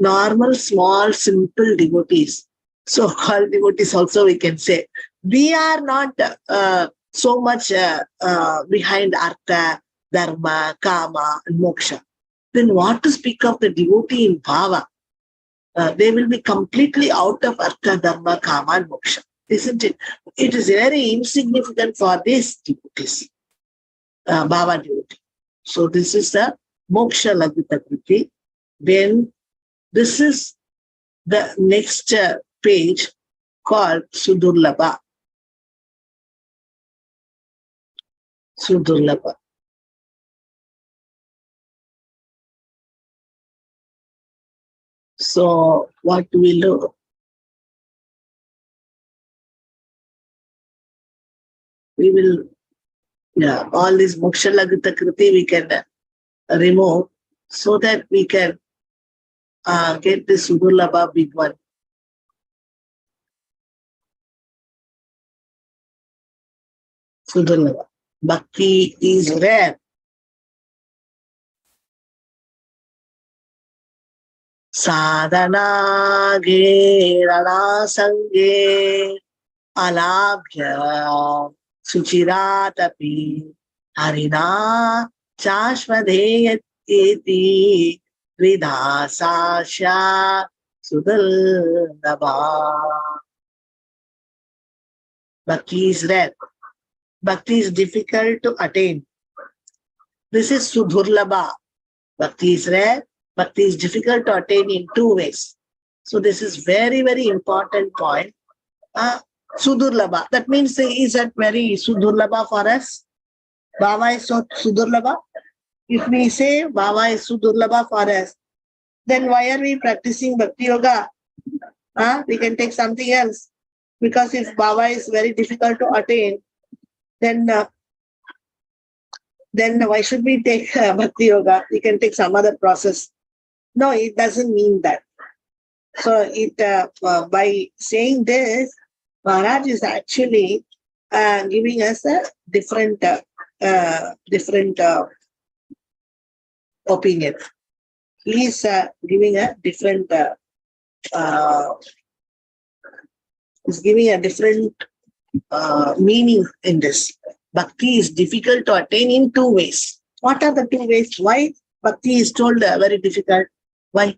normal, small, simple devotees, so-called devotees also we can say, we are not so much behind artha, dharma, kama, and moksha. Then what to speak of the devotee in bhava? They will be completely out of artha, dharma, kama, and moksha. Isn't it? It is very insignificant for these devotees, bhava devotee. So this is the moksha lagita kriti. Then this is the next page called Sudurlabha. Sudurlabha. So what we do? We will, all this moksha lagita kriti we can remove so that we can get the Sudurlabha big one. Sudurlabha. Bhakti is rare. Sadhana gerana sange alabhya suchiratapi harina chashvadeyati vidhasasya sudurlabha. Bhakti is rare. Bhakti is difficult to attain. This is Sudurlabha. Bhakti is rare. Bhakti is difficult to attain in two ways. So this is very, very important point. Sudurlabha. That means is that very Sudurlabha for us? Bhava is so Sudurlabha? If we say Bhava is Sudurlabha for us, then why are we practicing Bhakti Yoga? We can take something else. Because if Bhava is very difficult to attain, then why should we take Bhakti Yoga? We can take some other process. No, it doesn't mean that. So it by saying this, Maharaj is actually giving us a different opinion. He is giving a different meaning in this. Bhakti is difficult to attain in two ways. What are the two ways? Why Bhakti is told very difficult? Why?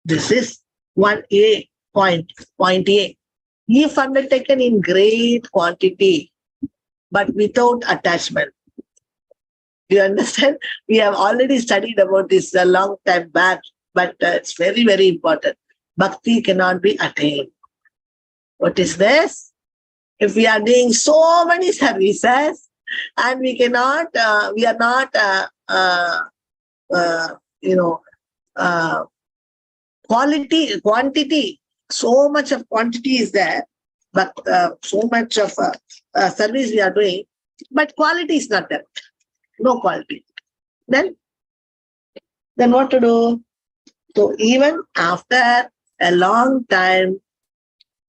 This is 1A point. Point A. If undertaken in great quantity, but without attachment. Do you understand? We have already studied about this a long time back, but it's very, very important. Bhakti cannot be attained. What is this? If we are doing so many services and we cannot, we are not, quantity, so much of quantity is there, but so much of service we are doing, but quality is not there. No quality. Then what to do? So even after a long time,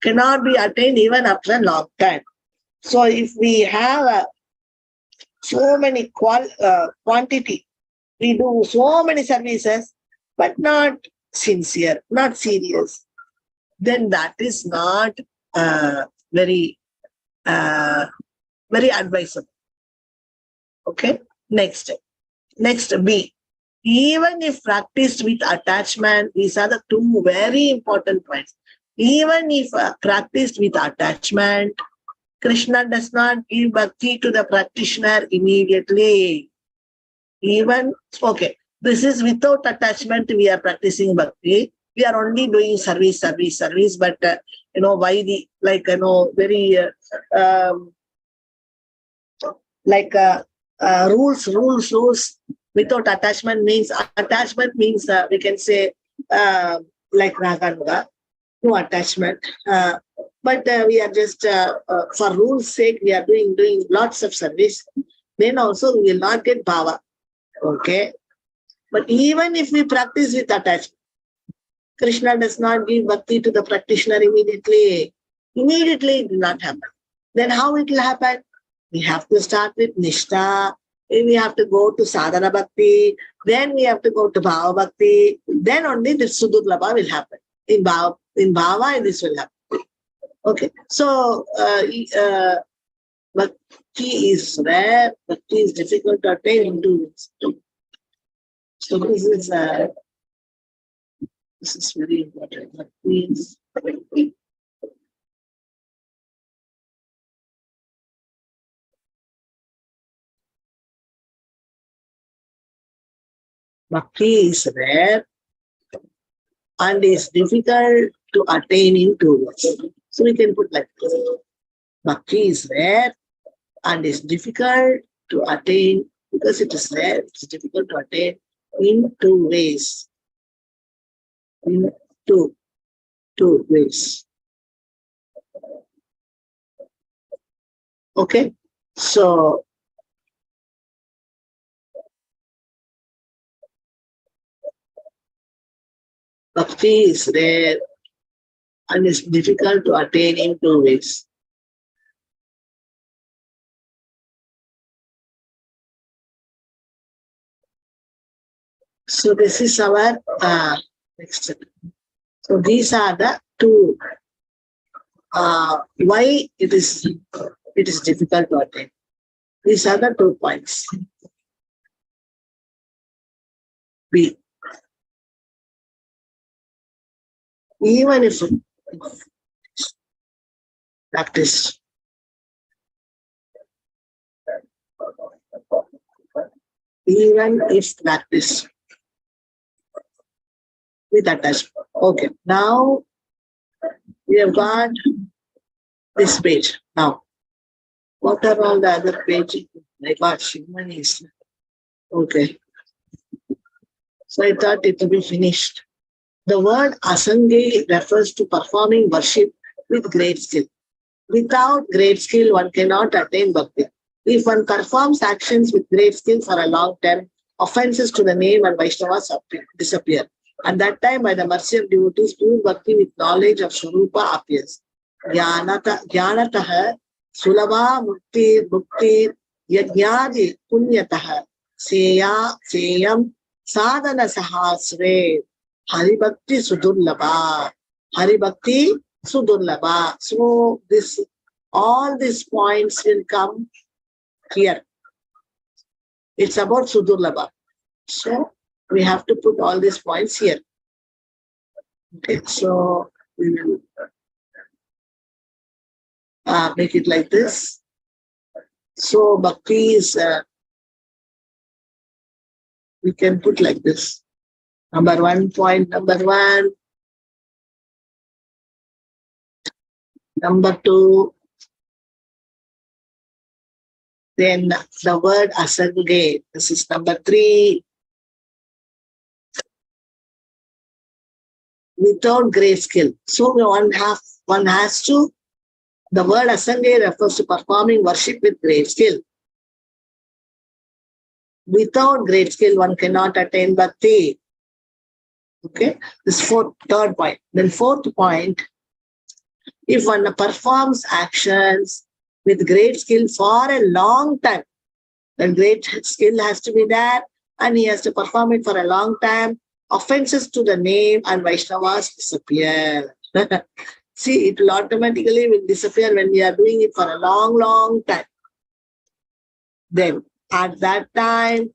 cannot be attained even after a long time. So if we have so many quantity, we do so many services, but not sincere, not serious, then that is not very advisable. Okay, next B. Even if practiced with attachment, these are the two very important points. Even if practiced with attachment, Krishna does not give bhakti to the practitioner immediately. This is without attachment, we are practicing bhakti. We are only doing service, but rules. Without attachment means we can say like Raganuga, no attachment. But we are just, for rules sake, we are doing lots of service. Then also we will not get bhava. Okay. But even if we practice with attachment, Krishna does not give bhakti to the practitioner immediately. Immediately it will not happen. Then how it will happen? We have to start with Nishtha. Then we have to go to Sadhana Bhakti. Then we have to go to Bhava Bhakti. Then only this Sudurlabha will happen. In Bhava, this will happen. Okay. So, Bhakti is rare. Bhakti is difficult to attain into this. So this is very important. Bhakti is rare and is difficult to attain in 2 words. So we can put like this. Bhakti is rare and is difficult to attain because it is rare, it's difficult to attain in 2 ways. In two ways. Okay, so Bhakti is rare and is difficult to attain in 2 ways. So this is our next step. So these are the 2 why it is difficult to attain. These are the 2 points. B. Even if practice, with attachment. Okay, now we have got this page. Now, what are all the other pages? My God, Shivmani is okay. So I thought it will be finished. The word asange refers to performing worship with great skill. Without great skill, one cannot attain bhakti. If one performs actions with great skill for a long time, offenses to the name and Vaishnavas disappear. At that time, by the mercy of devotees, pure bhakti with knowledge of Swarupa appears. Jnanataha sulabha mukti yajnadi punyataha seyam sadhana sahasre haribhakti sudurlabha. Haribhakti sudurlabha. So all these points will come here. It's about sudurlabha. So we have to put all these points here. Okay, so we will make it like this. So bhakti is, we can put like this. Number 1, point number 1. Number 2. Then the word asange. This is number 3. Without great skill. So one has to, the word asange refers to performing worship with great skill. Without great skill, one cannot attain bhakti. Okay, this third point. Then 4th point, if one performs actions with great skill for a long time, then great skill has to be there and he has to perform it for a long time. Offenses to the name and Vaishnavas disappear. See, it will automatically disappear when we are doing it for a long, long time. Then, at that time,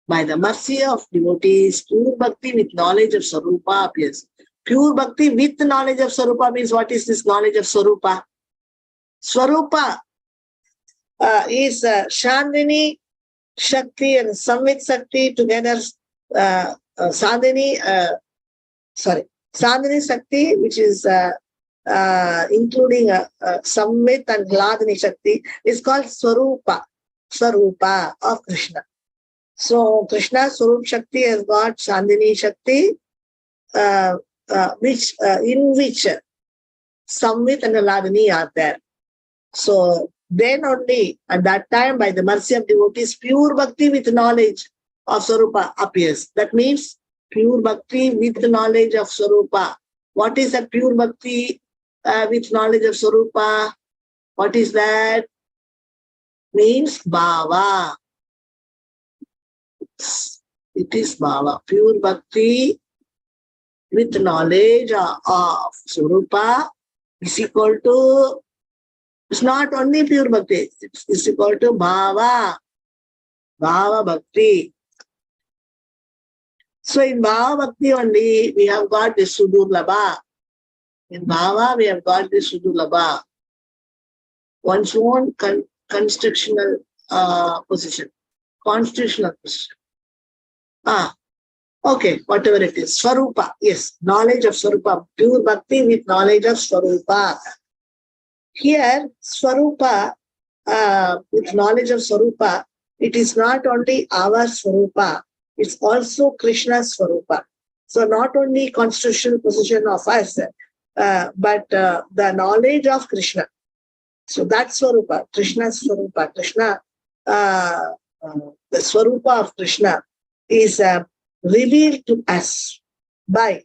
by the mercy of devotees, pure bhakti with knowledge of Swarupa appears. Pure bhakti with knowledge of Swarupa means what is this knowledge of Swarupa? Swarupa is Shandini, Shakti and Samvit Shakti together. Sandhini Shakti, which is including Samvit and Hladini Shakti, is called Swarupa of Krishna. So Krishna Swarup Shakti has got Sandhini Shakti, in which Samvit and Hladini are there. So then only at that time, by the mercy of devotees, pure bhakti with knowledge of Swarupa appears. That means pure bhakti with knowledge of Swarupa. What is that pure bhakti with knowledge of Swarupa? What is that? Means bhava. It is bhava. Pure bhakti with knowledge of Swarupa is equal to, it's not only pure bhakti, it's equal to bhava. Bhava bhakti. So in bhava bhakti only, we have got this sudurlabha. In bhava, we have got this sudurlabha. One's own constitutional position. Constitutional position. Okay, whatever it is. Swarupa, yes, knowledge of Swarupa. Pure bhakti with knowledge of Swarupa. Here, Swarupa, with knowledge of Swarupa, it is not only our Swarupa, it's also Krishna's Swarupa. So not only constitutional position of us, but the knowledge of Krishna. So that's Swarupa, Krishna's Swarupa. Krishna, the Swarupa of Krishna is revealed to us by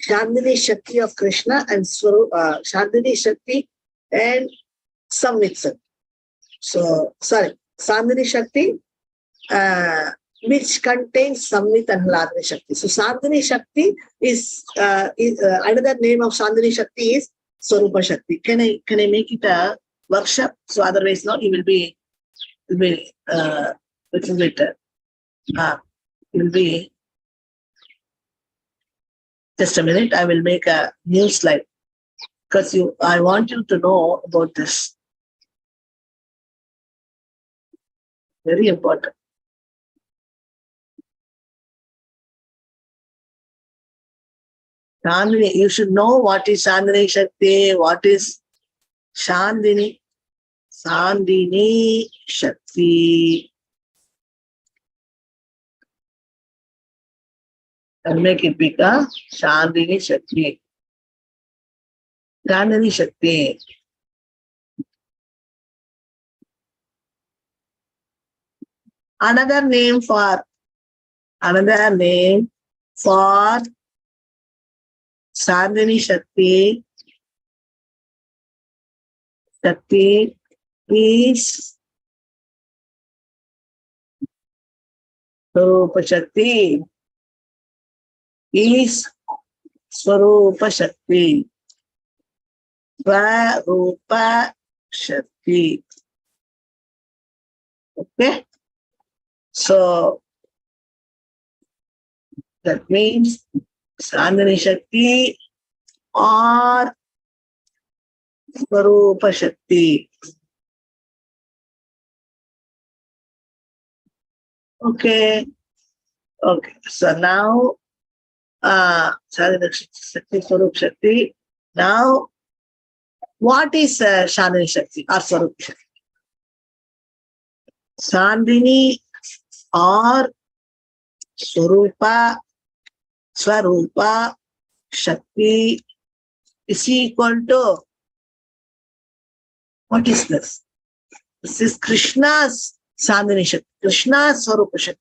Chandani Shakti of Krishna and Chandani Shakti and Samvit. So, sorry, Chandani Shakti, which contains Samvit and Hladini Shakti. So, Chandani Shakti is another name of Chandani Shakti is Swarupa Shakti. Can I make it a workshop? So, otherwise, no, it will be little bit. Will be just a minute. I will make a new slide because I want you to know about this. Very important. Chandini, you should know what is Chandani Shakti, what is Chandini. Chandini Shakti. And make it become Chandini Shakti. Chandani Shakti. Another name for Chandani Shakti. Shakti is Swarupa Shakti. Is Swarupa Shakti. Swarupa Shakti. Okay? So, that means Chandani Shakti or Swarupa Shakti. Okay. Okay. So now, Chandani Shakti, Swarupa Shakti. Now, what is Chandani Shakti or Swarupa Shakti? Chandani or Swarupa Shakti is equal to, what is this? This is Krishna's Chandani Shakti, Krishna's Swarupa Shakti.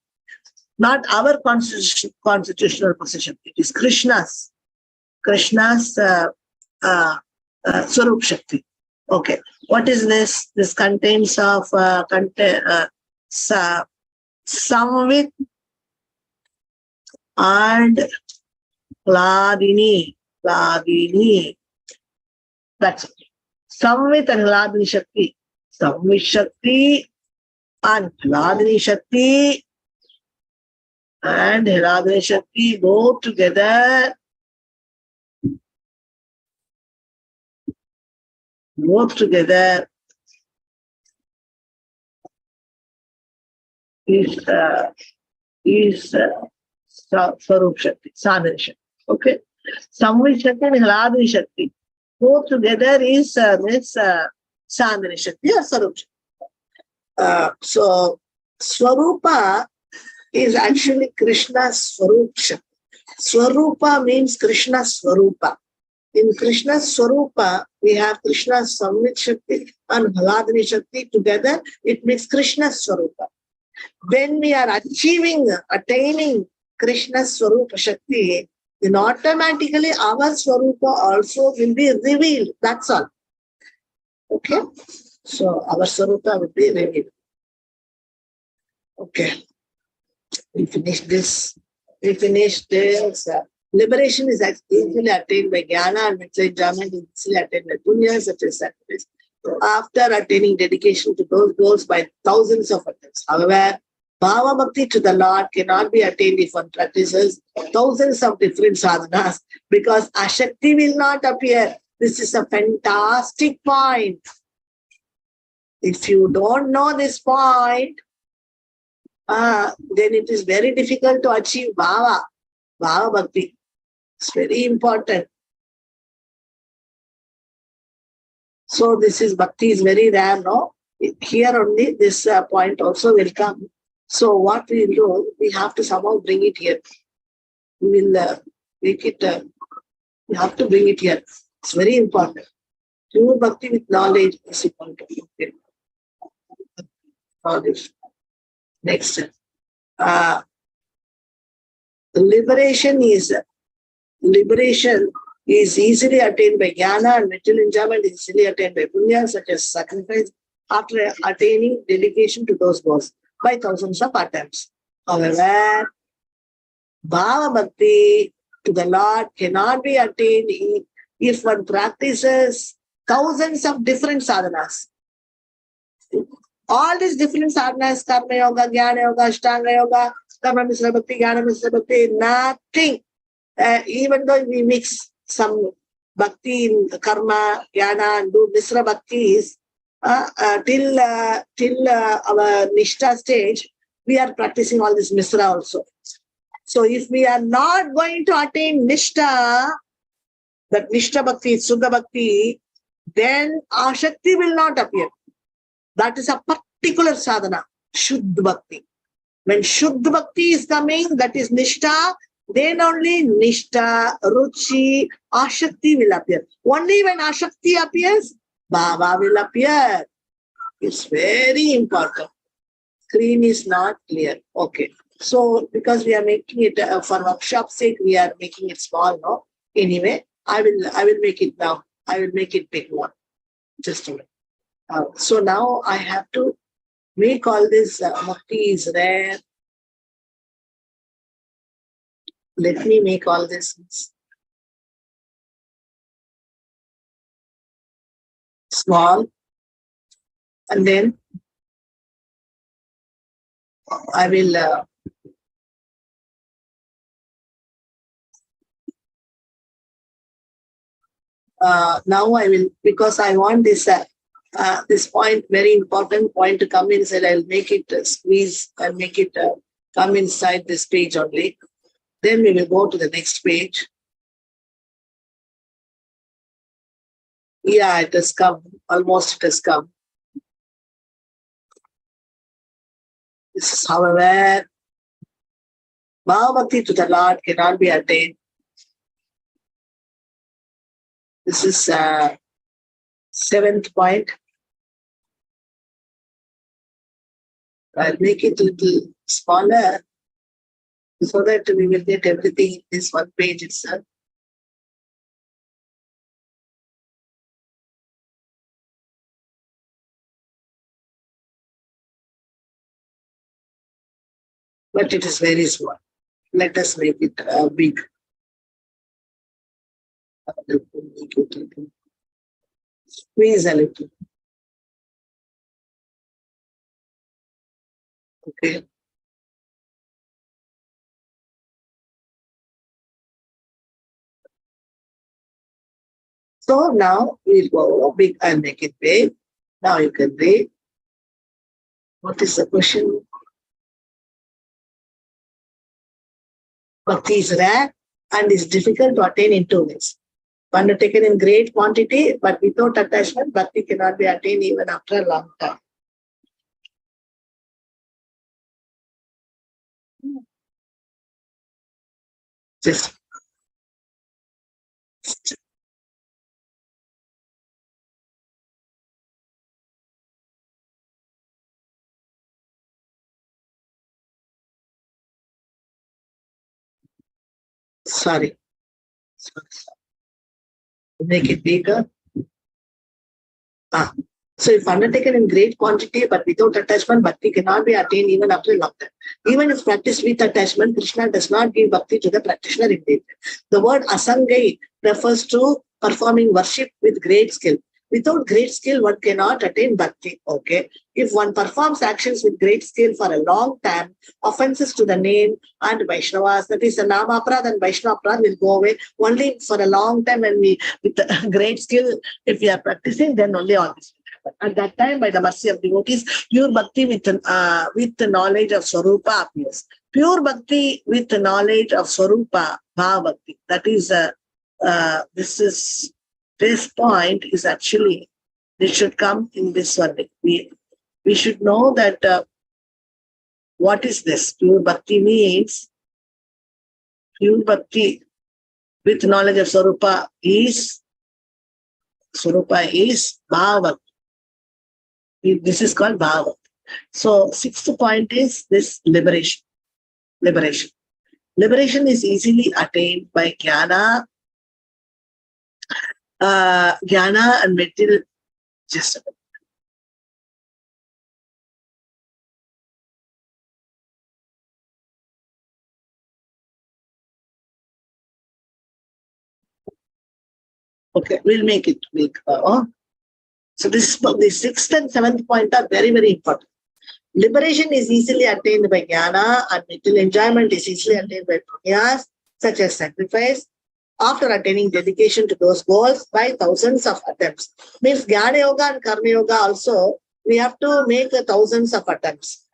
Not our constitutional position. It is Krishna's Swarup Shakti. Okay. What is this? This contains of Samvit and Hladini. That's it. Samvit and Hladini Shakti. Samvit Shakti and Hladini Shakti and Hladini Shakti go together. Both together is Swarup Shakti, Chandani Shakti. Okay. Samvit Shakti and Hladini Shakti. Both together is Chandani Shakti or Swarup Shakti. So Swarupa is actually Krishna's Swarup Shakti. Swarupa means Krishna's Swarupa. In Krishna's Swarupa, we have Krishna's Samvit Shakti and Bhagadani Shakti together. It makes Krishna's Swarupa. When we are attaining Krishna's Swarupa Shakti, then automatically our Swarupa also will be revealed. That's all. Okay? So our Swarupa will be revealed. Okay. We finish this. Liberation is easily attained by jnana, and mental enjoyment is easily attained by punya, such as sacrifice. After attaining dedication to those goals by thousands of attempts. However, Bhava Bhakti to the Lord cannot be attained if one practices thousands of different sadhanas, because Ashakti will not appear. This is a fantastic point. If you don't know this point, then it is very difficult to achieve Bhava Bhakti. It's very important. So this is Bhakti is very rare, no? Here only this point also will come. So what we will do, we have to somehow bring it here. We will make it, we have to bring it here. It's very important. Pure Bhakti with knowledge is important. Okay. Knowledge. Next. Liberation is easily attained by jnana, and material enjoyment is easily attained by punya, such as sacrifice, after attaining dedication to those goals by thousands of attempts. However, Bhava Bhakti to the Lord cannot be attained if one practices thousands of different sadhanas. All these different sadhanas, karma yoga, jnana yoga, ashtanga yoga, karma misra bhakti, jnana misra bhakti, nothing. Even though we mix some bhakti in karma, jnana, and do misra bhaktis, till our nishtha stage, we are practicing all this misra also. So if we are not going to attain nishtha, that nishtha bhakti, suddha bhakti, then ashakti will not appear. That is a particular sadhana, shuddha bhakti. When shuddha bhakti is coming, that is nishtha, then only nishtha, ruchi, ashakti will appear. Only when ashakti appears, bhava will appear. It's very important. Screen is not clear. Okay. So because we are making it for workshop's sake, we are making it small, no? Anyway, I will make it now. I will make it big one. Just a minute. So now I have to make all this bhakti is rare. Let me make all this small, and then I will now I will, because I want this this point, very important point to come inside. I'll make it squeeze and make it come inside this page only. Then we will go to the next page. Yeah, it has come. Almost it has come. This is, however, Bhava Bhakti to the Lord cannot be attained. This is 7th point. I'll make it a little smaller so that we will get everything in this one page itself. But it is very small. Let us make it big. Squeeze a little. Okay. So now we'll go big and make it big. Now you can read. What is the question? Bhakti is rare and is difficult to attain in 2 ways. One taken in great quantity, but without attachment, bhakti cannot be attained even after a long time. Just Sorry. Sorry. Make it bigger. So if undertaken in great quantity but without attachment, bhakti cannot be attained even after a long time. Even if practiced with attachment, Krishna does not give bhakti to the practitioner immediately. The word asangai refers to performing worship with great skill. Without great skill, one cannot attain bhakti. Okay. If one performs actions with great skill for a long time, offenses to the name and Vaishnavas, that is the Nama Aparad and Vaishnava Aparad will go away only for a long time. When we, with great skill, if we are practicing, then only all this. At that time, by the mercy of devotees, pure bhakti with the knowledge of Swarupa appears. Pure bhakti with the knowledge of Swarupa, Bhava Bhakti. That is, this point is actually, this should come in this one. We should know that what is this? Pure bhakti means, pure bhakti with knowledge of Swarupa is Bhava Bhakti. This is called Bhava. So, sixth point is this liberation. Liberation. Liberation is easily attained by jnana and material. Just a minute. Okay, we'll make it big. So the sixth and seventh point are very, very important. Liberation is easily attained by jnana and material enjoyment is easily attained by punyas, such as sacrifice, after attaining dedication to those goals by thousands of attempts. Means jnana yoga and karma yoga also, we have to make thousands of attempts.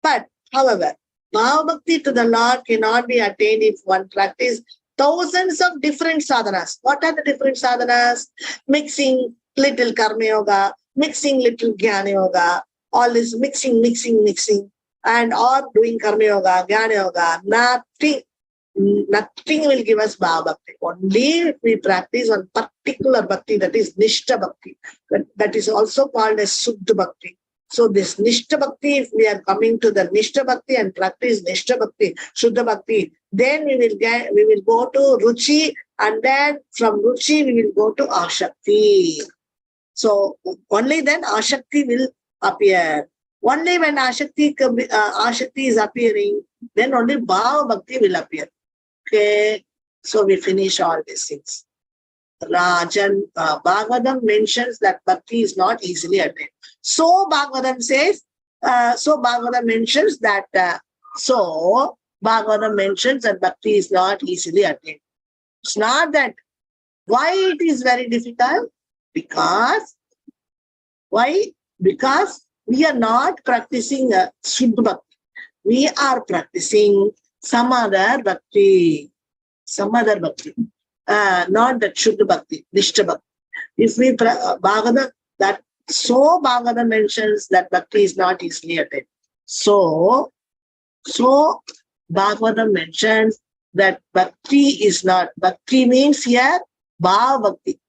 But, however, Bhava Bhakti to the Lord cannot be attained if one practices thousands of different sadhanas. What are the different sadhanas? Mixing little karma yoga, mixing little jnana yoga, all this mixing, and or doing karma yoga, jnana yoga, nothing will give us Bhava Bhakti. Only if we practice one particular bhakti, that is Nishta Bhakti. That is also called as Suddha Bhakti. So this Nishta Bhakti, if we are coming to the Nishta Bhakti and practice Nishta Bhakti, Shuddha Bhakti, then we will go to Ruchi, and then from Ruchi we will go to Ashakti. So only then Ashakti will appear. Only when Ashakti is appearing, then only Bhava Bhakti will appear. Okay, so we finish all these things. Rajan, Bhagavatam mentions that bhakti is not easily attained. So Bhagavatam says, Bhagavatam mentions that bhakti is not easily attained. It's not that. Why it is very difficult? Because we are not practicing Shuddha Bhakti. We are practicing some other bhakti. Not that Shuddha Bhakti, Nishta Bhakti. If we Bhagavatam, Bhagavatam mentions that bhakti is not easily attained. So Bhagavatam mentions that bhakti is not. Bhakti means here Bhava Bhakti.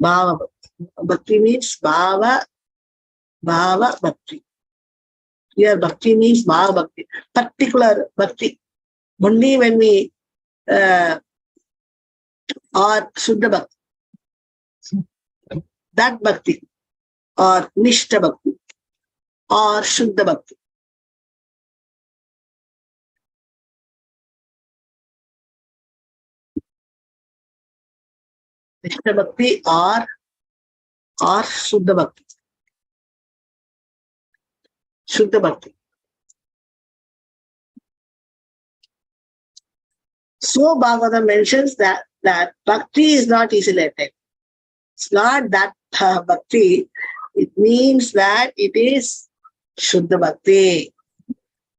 Bhava Bhakti. Bhakti means Bhava Bhakti. Here bhakti means Bhava Bhakti. Particular bhakti. Only when we or Shuddha Bhakti. That bhakti or Nishta Bhakti or Shuddha Bhakti. Nishta Bhakti or Shuddha Bhakti. Shuddha Bhakti. So Bhagavatam mentions that bhakti is not easily attained. It's not that bhakti. It means that it is Shuddha Bhakti.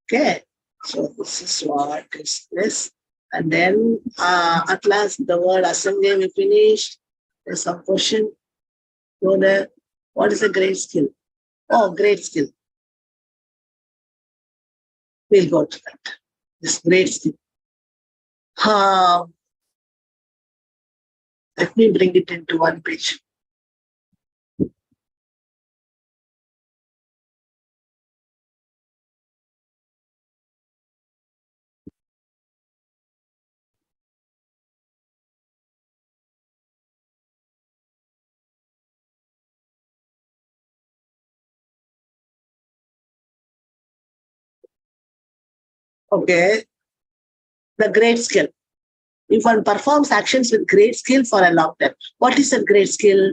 Okay. So this is what is this. And then at last the word Asanga we finished. There's some question. Go there. What is a great skill? Oh, great skill. We'll go to that. This great skill. Let me bring it into one page. Okay, the great skill. If one performs actions with great skill for a long time, what is a great skill?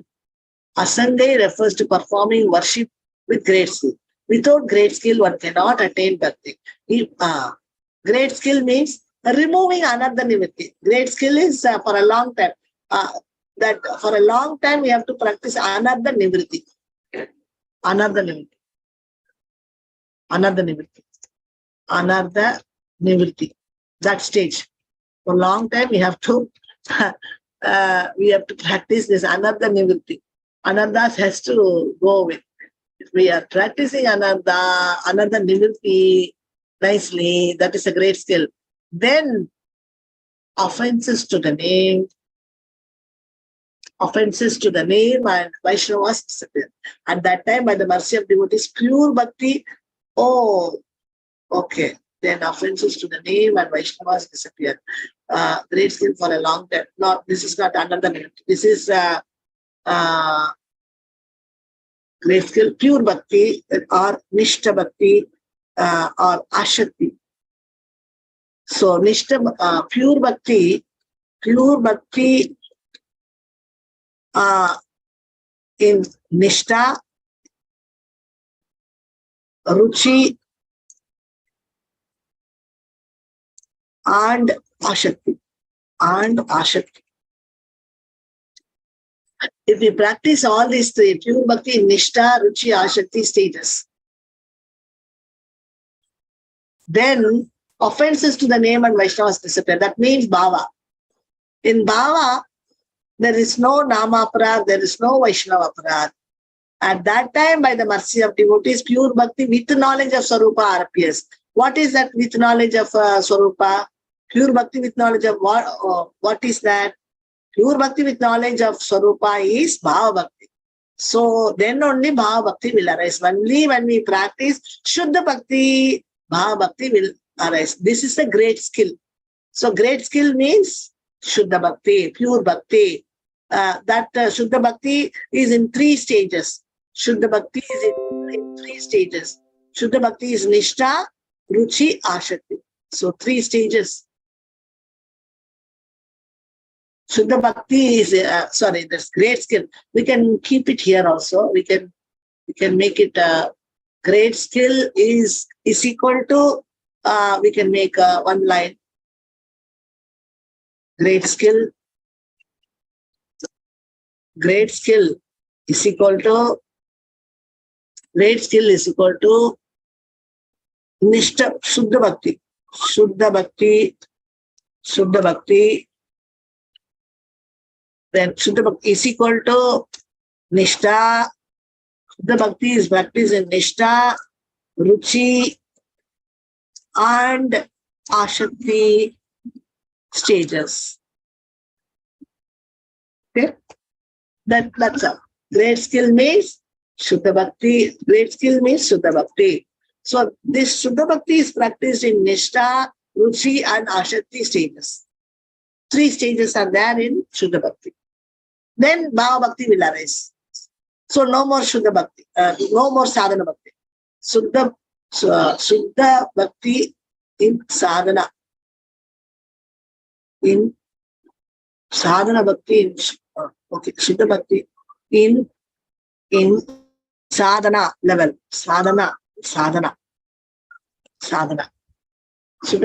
Asanga refers to performing worship with great skill. Without great skill, one cannot attain bhakti. Great skill means removing another nivritti. Great skill is for a long time. That for a long time we have to practice another nivritti. Another nivritti. Another nivritti. Another nivritti. That stage. For a long time we have to practice this another nivritti. Anardas has to go with. If we are practicing another nivritti nicely, that is a great skill. Then offenses to the name and Vaishnavas disappear. At that time, by the mercy of devotees, pure bhakti, okay. Then offenses to the name and Vaishnavas disappear. Great skill for a long time. No, this is not another nivritti. This is great skill, pure bhakti or nishta bhakti or ashakti. So nishta, pure bhakti in nishta, ruchi and ashakti. If we practice all these three, pure bhakti, nishta, ruchi, ashakti stages, then offenses to the name and Vaishnavas disappear. That means bhava. In bhava, there is no nama aparad, there is no Vaishnava aparad. At that time, by the mercy of devotees, pure bhakti with knowledge of Swarupa appears. What is that with knowledge of Swarupa? Pure bhakti with knowledge of what is that? Pure bhakti with knowledge of Swarupa is bhava bhakti. So then only bhava bhakti will arise. Only when we practice Shuddha bhakti, bhava bhakti will arise. This is a great skill. So great skill means Shuddha bhakti, pure bhakti. Shuddha bhakti is in 3 stages. Shuddha bhakti is in 3 stages. Shuddha bhakti is nishta, ruchi, ashakti. So 3 stages. Shuddha bhakti is that's great skill. We can keep it here also. We can make it great skill is equal to we can make one line. Great skill is equal to nishta, Shuddha bhakti. Then Shuddha bhakti is equal to nishta. Shuddha bhakti is practiced in nishta, ruchi and ashakti stages. Okay? That's all. Great skill means Shuddha bhakti. Great skill means Shuddha bhakti. So this Shuddha bhakti is practiced in nishta, ruchi and ashakti stages. 3 stages are there in Shuddha bhakti. Then bhava bhakti will arise. So no more Shuddha bhakti, no more sadhana bhakti. Shuddha bhakti in sadhana. In sadhana bhakti, Shuddha bhakti in sadhana level. Sadhana. Shuddha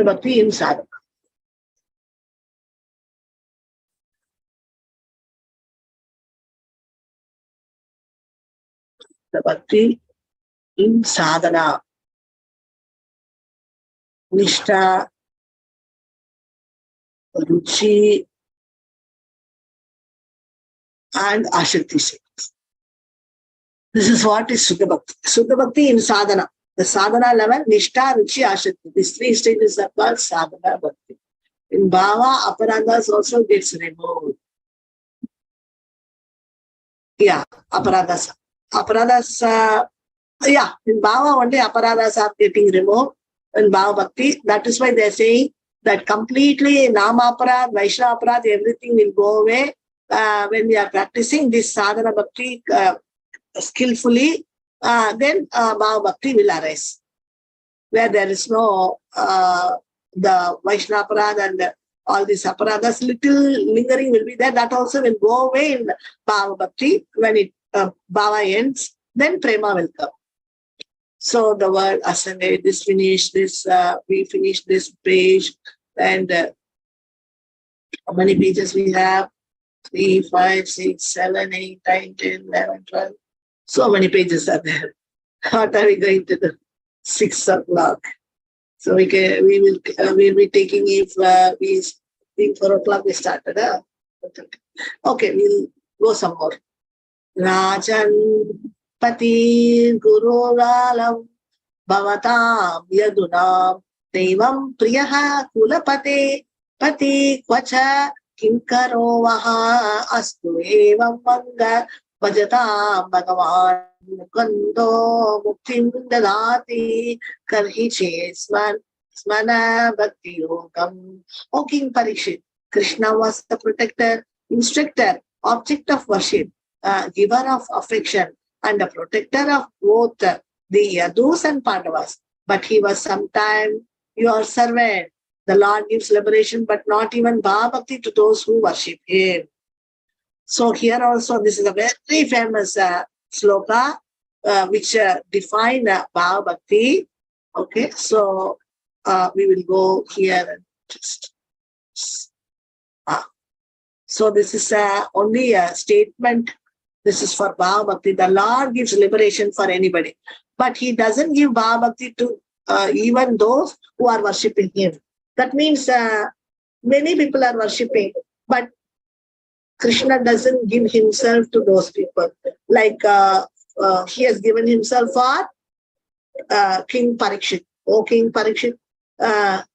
bhakti in sadhana. The bhakti in sadhana, nishta, ruchi, and ashakti stages. This is what is Shuddha bhakti. Shuddha bhakti in sadhana. The sadhana level, nishta, ruchi, ashakti. These 3 stages are called sadhana bhakti. In bhava, aparadas also gets removed. Yeah, aparadas. In bhava only aparadas are getting removed in bhava bhakti. That is why they are saying that completely nama aparad, Vaishnava aparad, everything will go away when we are practicing this sadhana bhakti skillfully. Then bhava bhakti will arise, where there is no the Vaishnava aparadha and all these aparadhas, little lingering will be there. That also will go away in Bhava Bhakti. When it Bhava ends, then Prema will come. So the word ascended, this finished, this we finished this page, and how many pages we have? 3, 5, 6, 7, 8, 9, 10, 11, 12. So many pages are there. What are we going to do? 6 o'clock. So we'll be taking if we think 4 o'clock we started. Okay, we'll go some more. Rajan Pati Guru Ralam Bhavatam Yadunam Devam Priyaha Kulapate Pati Kvacha Kinkaro Vaha Astu Evam Manga Bhajatam Bhagavan Mukando Muktim Dadati Karhi Smana Bhakti Yogam. O King Parikshit, Krishna was the protector, instructor, object of worship, giver of affection, and the protector of both the Yadus and Pandavas. But he was sometime your servant. The Lord gives liberation, but not even Bhava Bhakti to those who worship him. So here also, this is a very famous sloka which define Bhava Bhakti. Okay, so we will go here and just. So this is only a statement. This is for Bhava Bhakti. The Lord gives liberation for anybody, but he doesn't give Bhava Bhakti to even those who are worshipping him. That means many people are worshipping, but Krishna doesn't give himself to those people. Like he has given himself for King Parikshit. O King Parikshit,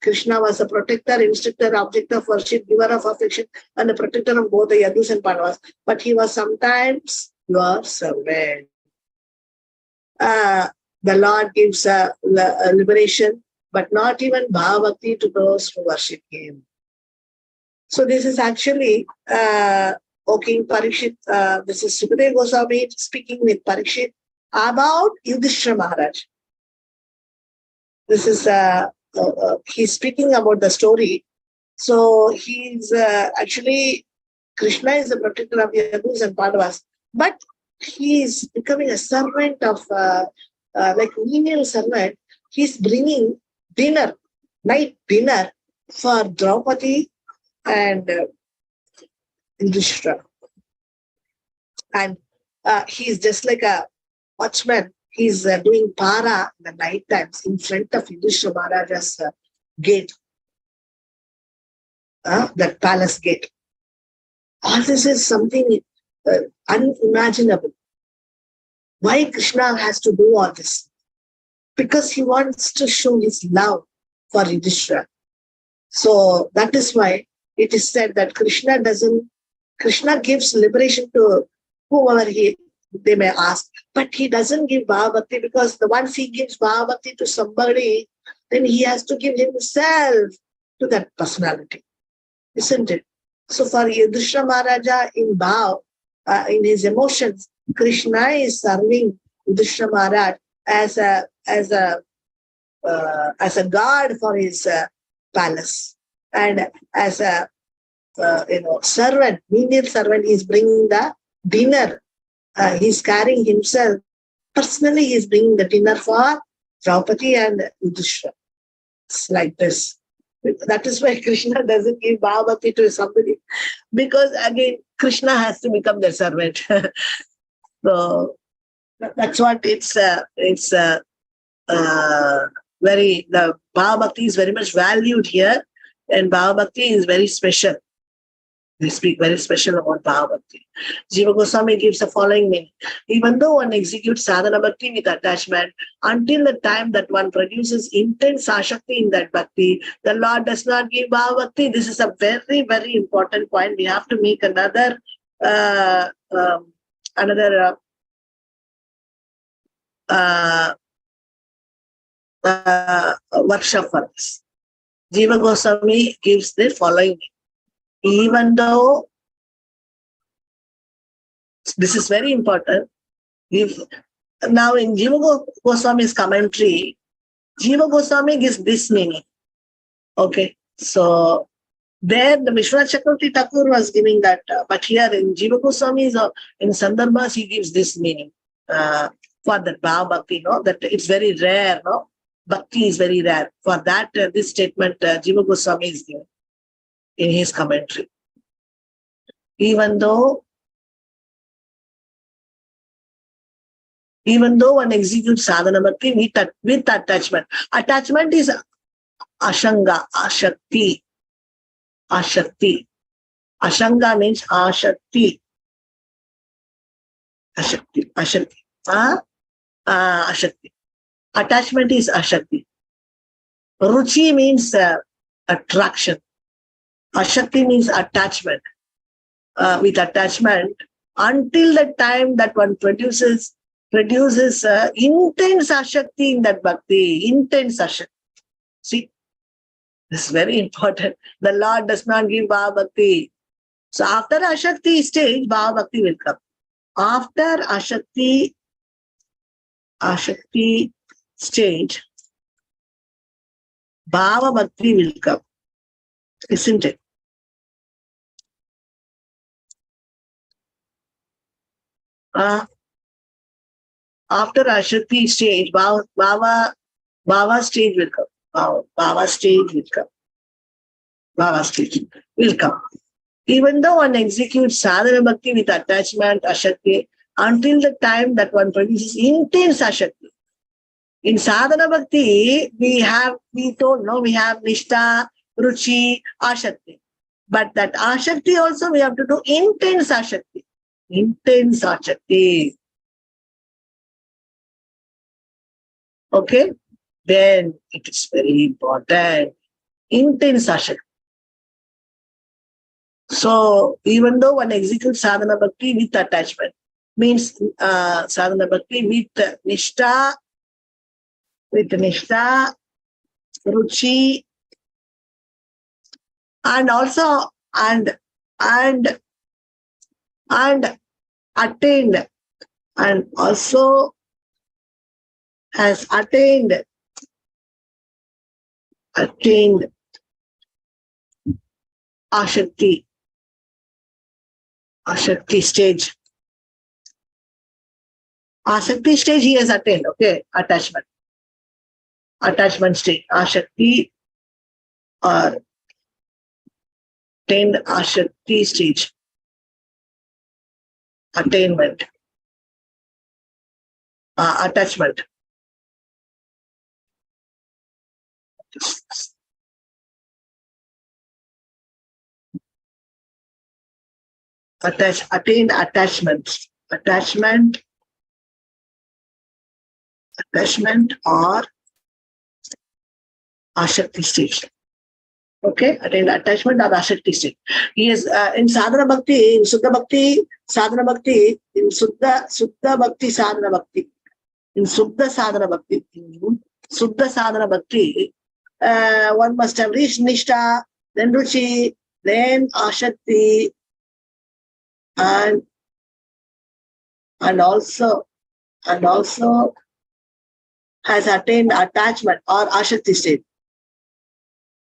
Krishna was a protector, instructor, object of worship, giver of affection, and the protector of both the Yadus and Pandavas. But he was sometimes your servant. The Lord gives liberation, but not even Bhava Bhakti to those who worship him. So this is actually, O King Parikshit, this is Sukadeva Goswami speaking with Parikshit about Yudhishthira Maharaj. This is, he's speaking about the story. So he's actually, Krishna is the protector of Yadus and Pandavas, but he is becoming a servant of, like menial servant. He's bringing dinner, night dinner for Draupadi and Yudhishthira. And he's just like a watchman. He's doing para in the night times in front of Yudhishthira Maharaja's gate, that palace gate. All this is something unimaginable. Why Krishna has to do all this? Because he wants to show his love for Yudhishthira. So that is why it is said that Krishna gives liberation to whoever they may ask, but he doesn't give Bhava Bhakti, because the once he gives Bhava Bhakti to somebody, then he has to give himself to that personality, isn't it? So for Yudhishthira Maharaja in Bhav, in his emotions, Krishna is serving Yudhishthira Maharaj as a guard for his palace, and as a servant, menial servant. He is bringing the dinner. He's carrying himself personally. He is bringing the dinner for Draupadi and Yudhishthira. It's like this. That is why Krishna doesn't give Bhava Bhakti to somebody, because again Krishna has to become their servant. So that's what it's very, the Bhava Bhakti is very much valued here, and Bhava Bhakti is very special. They speak very special about Bhava Bhakti. Jiva Goswami gives the following meaning. Even though one executes sadhana bhakti with attachment, until the time that one produces intense ashakti in that bhakti, the Lord does not give Bhava Bhakti. This is a very, very important point. We have to make another workshop for this. Jiva Goswami gives the following. Even though, this is very important, now in Jiva Goswami's commentary, Jiva Goswami gives this meaning. Okay, so there the Vishwanath Chakravarti Thakur was giving that, but here in Jiva Goswami's in Sandarbhas he gives this meaning for that Bhava Bhakti, no, that it's very rare, no, Bhakti is very rare. For that, this statement Jiva Goswami is given in his commentary. Even though one executes sadhana bhakti with attachment. Attachment is ashanga, ashakti. Ashakti. Ashanga means ashakti. Ashakti. Ashakti. Ashakti. Attachment is ashakti. Ruchi means attraction. Ashakti means attachment. With attachment, until the time that one produces intense ashakti in that bhakti, intense ashakti. See, this is very important. The Lord does not give Bhava Bhakti. So after ashakti stage, Bhava Bhakti will come. After ashakti stage, Bhava Bhakti will come. Isn't it? After ashakti stage, Bhava stage will come. Bhava stage will come. Bhava stage will come. Even though one executes sadhana bhakti with attachment, ashakti, until the time that one produces intense ashakti. In sadhana bhakti, we have nishta, ruchi, ashakti. But that ashakti also we have to do intense ashakti. Intense ashakti. Okay? Then it is very important. Intense ashakti. So even though one executes sadhana bhakti with attachment, means sadhana bhakti with nishta, ruchi, and also and attained, and also has attained ashakti stage. Ashakti stage he has attained, okay, attachment stage. Ashakti or attained ashakti stage. Attainment. Attachment. Attained attachment or ashakti stage. Okay, attained attachment or ashakti stage. He is in sadhana bhakti, in Suddha Bhakti, sadhana bhakti, in Suddha Bhakti, sadhana bhakti, in Suddha sadhana bhakti, one must have reached nishta, then ruchi, then ashakti, and also has attained attachment or ashakti state.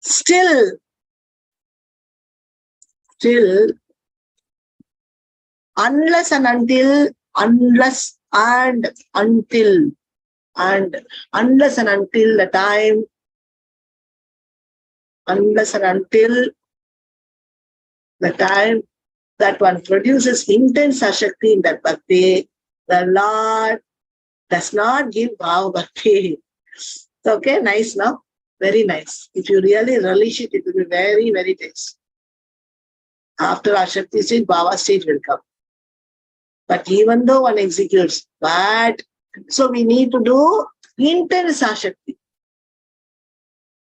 Still, unless and until the time, that one produces intense ashakti in that bhakti, the Lord does not give Bhava Bhakti. Okay, nice now. Very nice. If you really relish it, it will be very, very nice. After ashakti stage, Bhava stage will come. But even though one executes, so we need to do intense ashakti.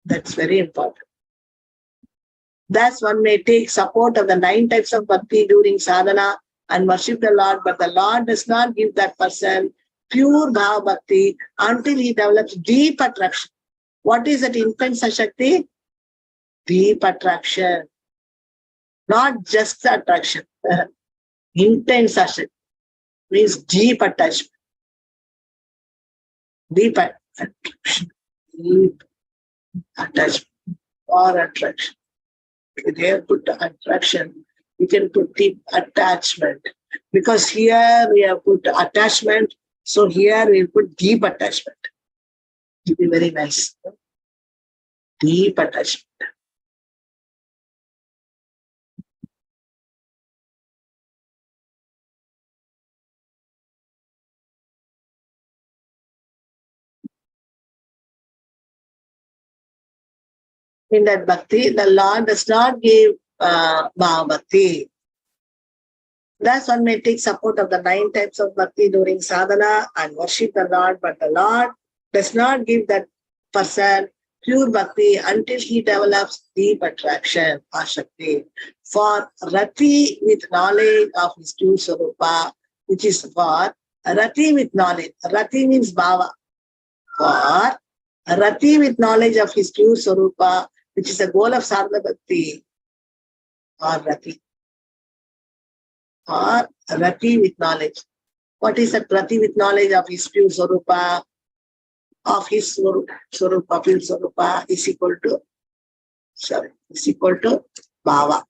That's very important. Thus one may take support of the 9 types of bhakti during sadhana and worship the Lord, but the Lord does not give that person pure Bhava Bhakti until he develops deep attraction. What is that intense ashakti? Deep attraction. Not just attraction. Intense ashakti means deep attachment. Deep attraction. Deep attachment. or attraction. There put attraction, you can put deep attachment. Because here we have put attachment, so here we'll put deep attachment. It will be very nice. Deep attachment. In that bhakti, the Lord does not give Bhava Bhakti. Thus, one may take support of the 9 types of bhakti during sadhana and worship the Lord, but the Lord does not give that person pure bhakti until he develops deep attraction or shakti. For rati with knowledge of his true swarupa, which is for rati with knowledge. Rati means bhava. For rati with knowledge of his true swarupa, which is the goal of sadhana bhakti, or rati. Or rati with knowledge. What is that rati with knowledge of his pure swarupa? Of his swarupa, pure swarupa is equal to bhava.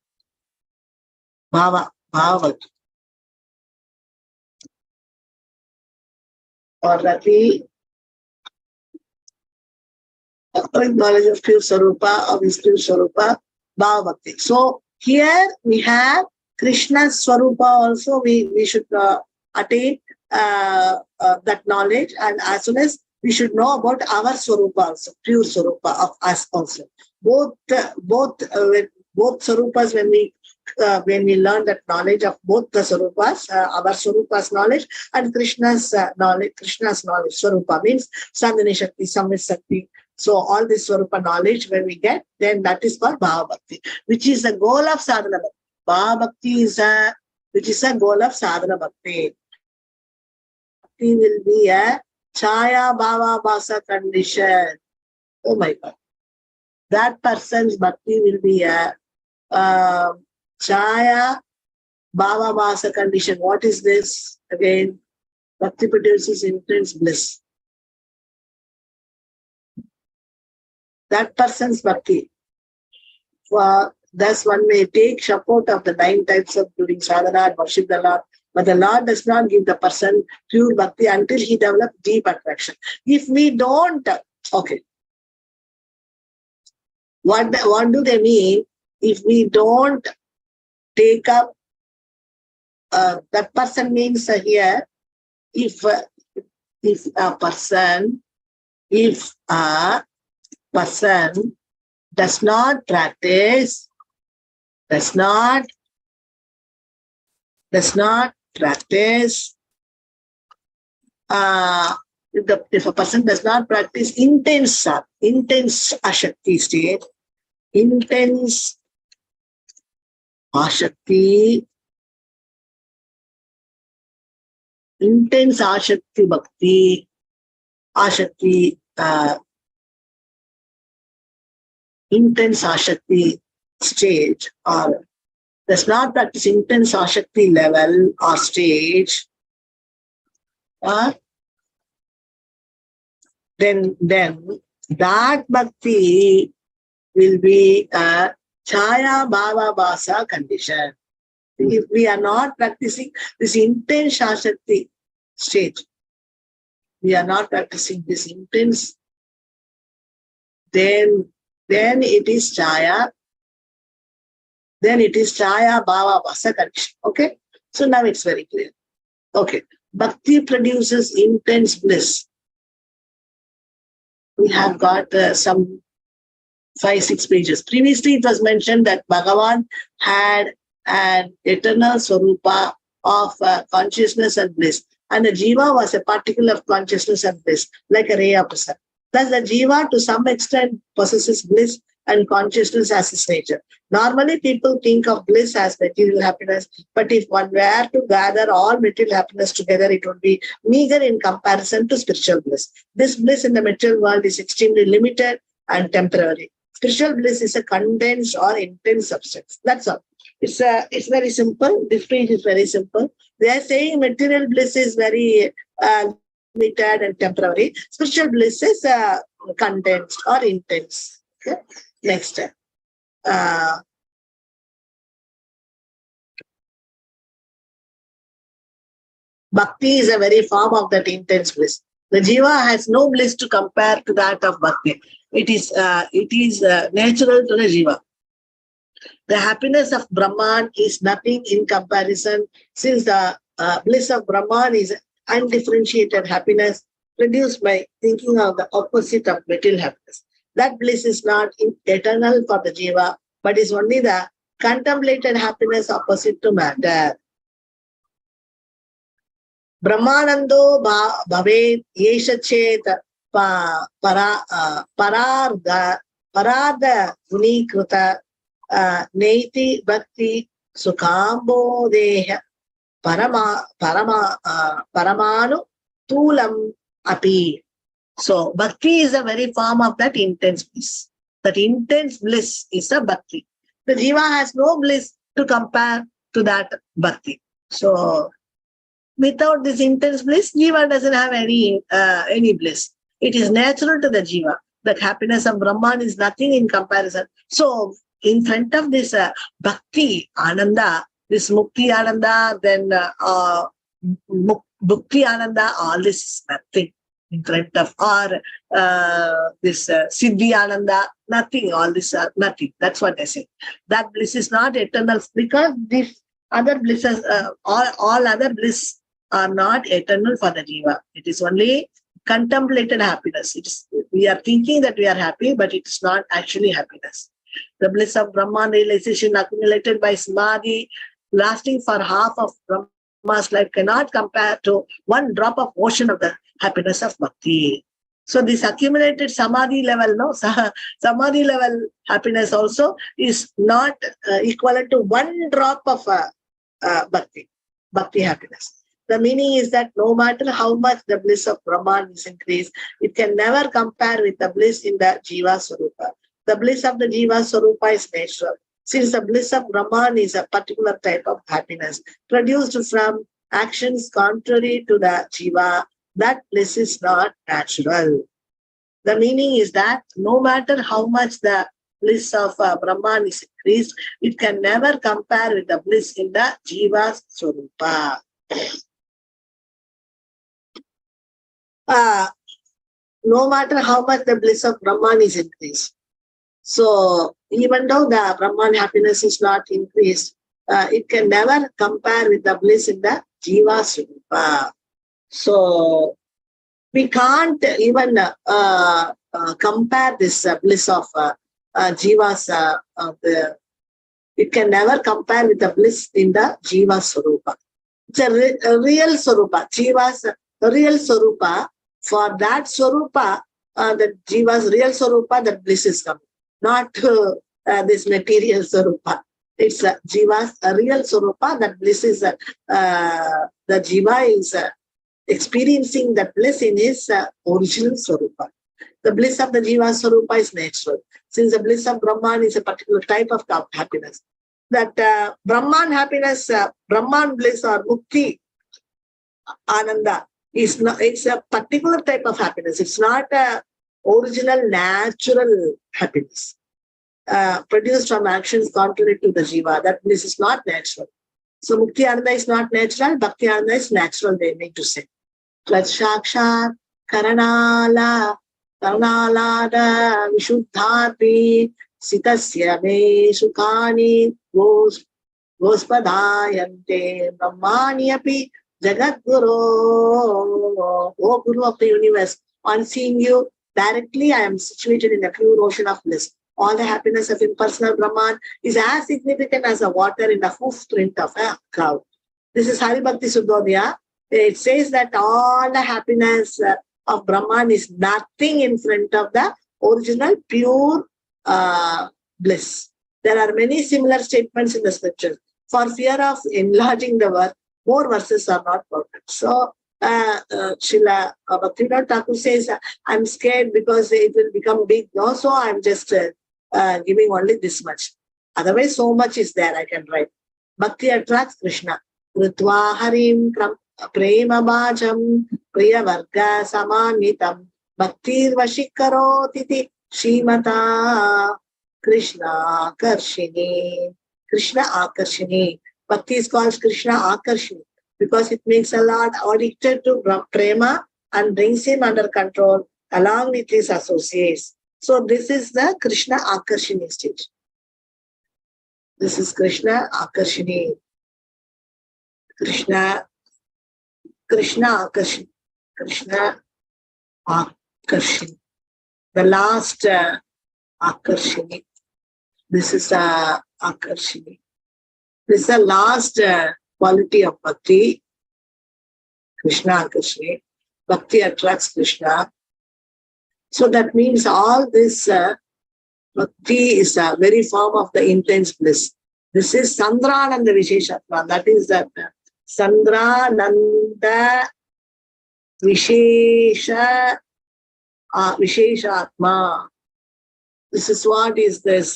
Bhava bhakti. Or rati with knowledge of pure swarupa, of his pure swarupa, bhava bhakti. So here we have Krishna's swarupa also. We should attain that knowledge, and as soon as we should know about our swarupa also, pure swarupa of us also. Both swarupas, when we learn that knowledge of both the swarupas, our swarupa's knowledge and Krishna's knowledge, swarupa means Sandhini Shakti, Samvit Shakti. So all this swarupa knowledge when we get, then that is called Bhava Bhakti, which is the goal of sadhana bhakti. Bhava Bhakti is which is a goal of sadhana bhakti. Bhakti will be a Chaya Bhava Bhasa condition. Oh my God. That person's bhakti will be a Chaya Bhava Bhasa condition. What is this? Again, bhakti produces intense bliss. That person's bhakti. Thus one may take support of the 9 types of during sadhana and worship the Lord, but the Lord does not give the person pure bhakti until he develops deep attraction. If we don't, okay. What do they mean? If we don't take up, that person means here, if a person does not practice, if a person does not practice intense ashakti state, intense ashakti bhakti, intense ashakti stage, or does not practice intense ashakti level or stage, then that bhakti will be a Chaya Bhava Bhasa condition. If we are not practicing this intense ashakti stage, then it is Chaya Bhava Bhasa condition. Okay? So now it's very clear. Okay. Bhakti produces intense bliss. We have got some 5-6 pages. Previously it was mentioned that Bhagavan had an eternal swarupa of consciousness and bliss. And the jiva was a particle of consciousness and bliss, like a ray of the sun. Thus the jiva to some extent possesses bliss and consciousness as its nature. Normally people think of bliss as material happiness, but if one were to gather all material happiness together, it would be meager in comparison to spiritual bliss. This bliss in the material world is extremely limited and temporary. Spiritual bliss is a condensed or intense substance. That's all. It's very simple. This page is very simple. They are saying material bliss is very limited and temporary. Spiritual bliss is condensed or intense. Okay? Next. Bhakti is a very form of that intense bliss. The jiva has no bliss to compare to that of bhakti. It is natural to the jiva. The happiness of Brahman is nothing in comparison, since the bliss of Brahman is undifferentiated happiness produced by thinking of the opposite of material happiness. That bliss is not eternal for the jiva, but is only the contemplated happiness opposite to matter. Brahmanando bhavet yesha chet pararda gunikruta neiti bhakti sukhambo deha paramanu tulam api. So bhakti is a very form of that intense bliss. That intense bliss is a bhakti. The jiva has no bliss to compare to that bhakti. So without this intense bliss, jiva doesn't have any bliss. It is natural to the jiva. That happiness of Brahman is nothing in comparison. So in front of this bhakti ananda, this mukti ananda, then bhukti ananda, all this is nothing in front of, or this siddhi ananda, nothing, all this are nothing. That's what I say. That bliss is not eternal, because these other blisses, all other bliss are not eternal for the jiva. It is only contemplated happiness. We are thinking that we are happy, but it is not actually happiness. The bliss of Brahman realization accumulated by samadhi, lasting for half of Brahma's life, cannot compare to one drop of ocean of the happiness of bhakti. So this accumulated samadhi level, samadhi level happiness also is not equivalent to one drop of bhakti happiness. The meaning is that no matter how much the bliss of Brahman is increased, it can never compare with the bliss in the Jiva Swarupa. The bliss of the Jiva Swarupa is natural, since the bliss of Brahman is a particular type of happiness produced from actions contrary to the Jiva. That bliss is not natural. The meaning is that no matter how much the bliss of Brahman is increased, it can never compare with the bliss in the Jiva Swarupa. No matter how much the bliss of Brahman is increased. So even though the Brahman happiness is not increased, it can never compare with the bliss in the Jiva Swarupa. So we can't even compare this bliss of Jiva's, it can never compare with the bliss in the Jiva Swarupa. It's a real Swarupa. Jiva's real Swarupa. For that Swarupa, the Jiva's real Swarupa, that bliss is coming. Not this material Swarupa. It's Jiva's real Swarupa, that bliss is, the Jiva is experiencing that bliss in his original Swarupa. The bliss of the Jiva Swarupa is natural, since the bliss of Brahman is a particular type of happiness. That Brahman happiness, Brahman bliss or Mukti Ananda, it's a particular type of happiness. It's not a original natural happiness produced from actions contrary to the jiva. That bliss is not natural. So Mukti Ananda is not natural, Bhakti Ananda is natural, they need to say. Tvat Shakshat Karanala Vishuddhati Sitasya Me Sukhani Gospadayante Brahmani Api Jagat Guru, O Guru of the universe, on seeing you directly, I am situated in a pure ocean of bliss. All the happiness of impersonal Brahman is as significant as the water in the hoof print of a cow. This is Hari Bhakti Suddhodaya. It says that all the happiness of Brahman is nothing in front of the original pure bliss. There are many similar statements in the scriptures. For fear of enlarging the word, more verses are not quoted. So, Srila Bhaktivinoda Thakur says, I'm scared because it will become big. No, so I'm just giving only this much. Otherwise, so much is there I can write. Bhakti attracts Krishna. Kritva harim prema bhajam priya varga samanitam bhaktir vashikarotiti shimata Krishna Akarshini. Krishna Akarshini. Bhakti is called Krishna Akarshini because it makes a Lord addicted to prema and brings him under control along with his associates. So this is the Krishna Akarshini stage. This is Krishna Akarshini. Krishna Akarshini. Krishna Akarshini. The last Akarshini. This is Akarshini. This is the last quality of Bhakti. Krishna Akarshini. Bhakti attracts Krishna. So that means all this Bhakti is a very form of the intense bliss. This is Sandrananda Visheshatma. That is that Sandrananda Visheshatma. This is what is this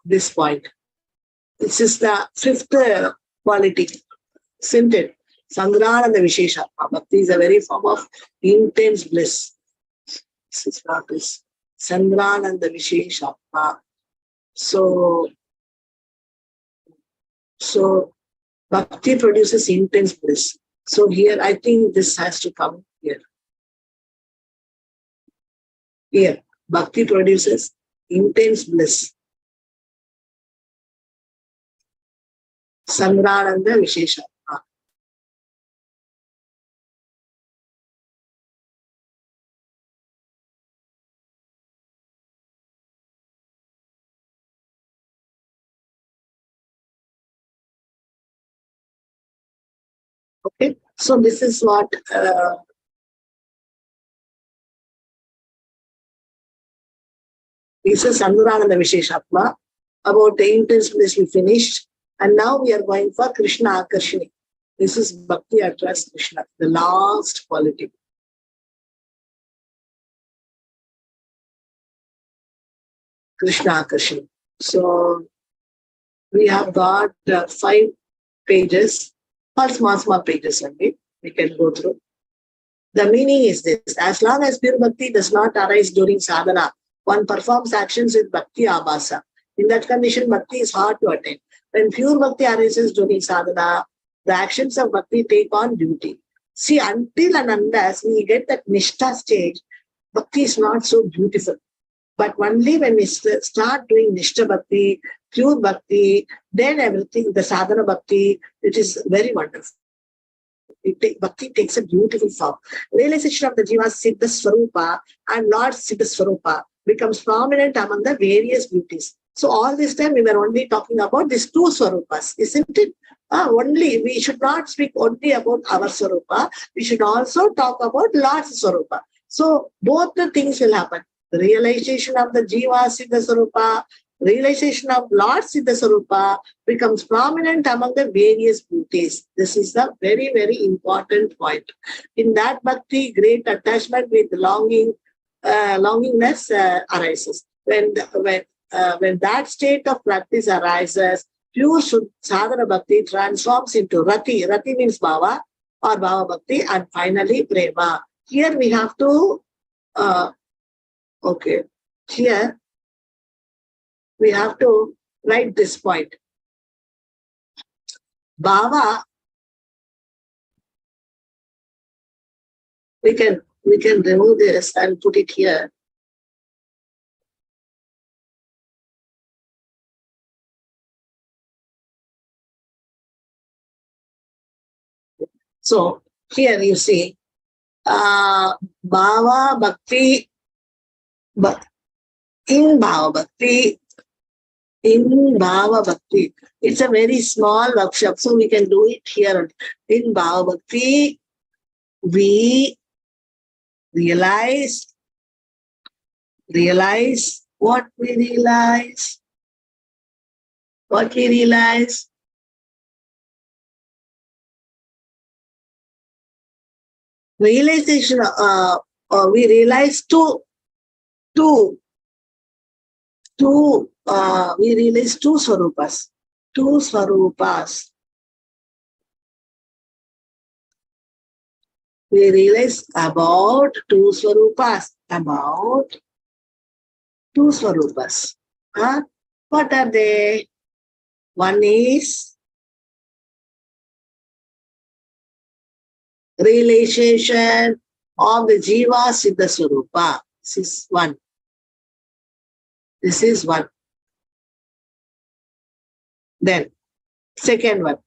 this point. This is the fifth quality, isn't it? Sandrananda Visheshatma. Bhakti is a very form of intense bliss. This is what is Sandrananda Visheshatma. So Bhakti produces intense bliss. So here I think this has to come here. Here, Bhakti produces intense bliss. Sandrananda Visheshatma. Okay, so this is what this is Sandrananda Visheshatma. About the intense bliss we finished. And now we are going for Krishna Akarshini. This is Bhakti attracts Krishna, the last quality. Krishna Akarshini. So we have got 5 pages, or small pages only. We can go through. The meaning is this: as long as pure Bhakti does not arise during sadhana, one performs actions with Bhakti Abhasa. In that condition, Bhakti is hard to attain. When pure Bhakti arises during sadhana, the actions of Bhakti take on duty. See, until and unless we get that Nishtha stage, Bhakti is not so beautiful. But only when we start doing Nishtha Bhakti, pure Bhakti, then everything, the sadhana Bhakti, it is very wonderful. Bhakti takes a beautiful form. Realization of the Jiva's Siddha Swarupa and Lord Siddha Swarupa becomes prominent among the various beauties. So all this time we were only talking about these 2 Swarupas, isn't it? Only we should not speak only about our Swarupa. We should also talk about Lord's Swarupa. So both the things will happen. The realization of the Jiva Siddha Swarupa, realization of Lord Siddha Swarupa becomes prominent among the various beauties. This is a very, very important point. In that Bhakti, great attachment with longingness arises. When that state of practice arises, pure sadhana Bhakti transforms into Rati. Rati means Bhava or Bhava Bhakti, and finally Prema. Here we have to, here we have to write this point. Bhava, we can remove this and put it here. So here you see, Bhava Bhakti, in Bhava Bhakti, it's a very small workshop, so we can do it here. In Bhava Bhakti, we realize what we realize. What we realize? Realization, we realize we realize 2 Swarupas. 2 Swarupas. we realize about two Swarupas. About two Swarupas. Huh? What are they? One is realization of the Jiva Siddha Swarupa. This is one. This is one. Then, second one.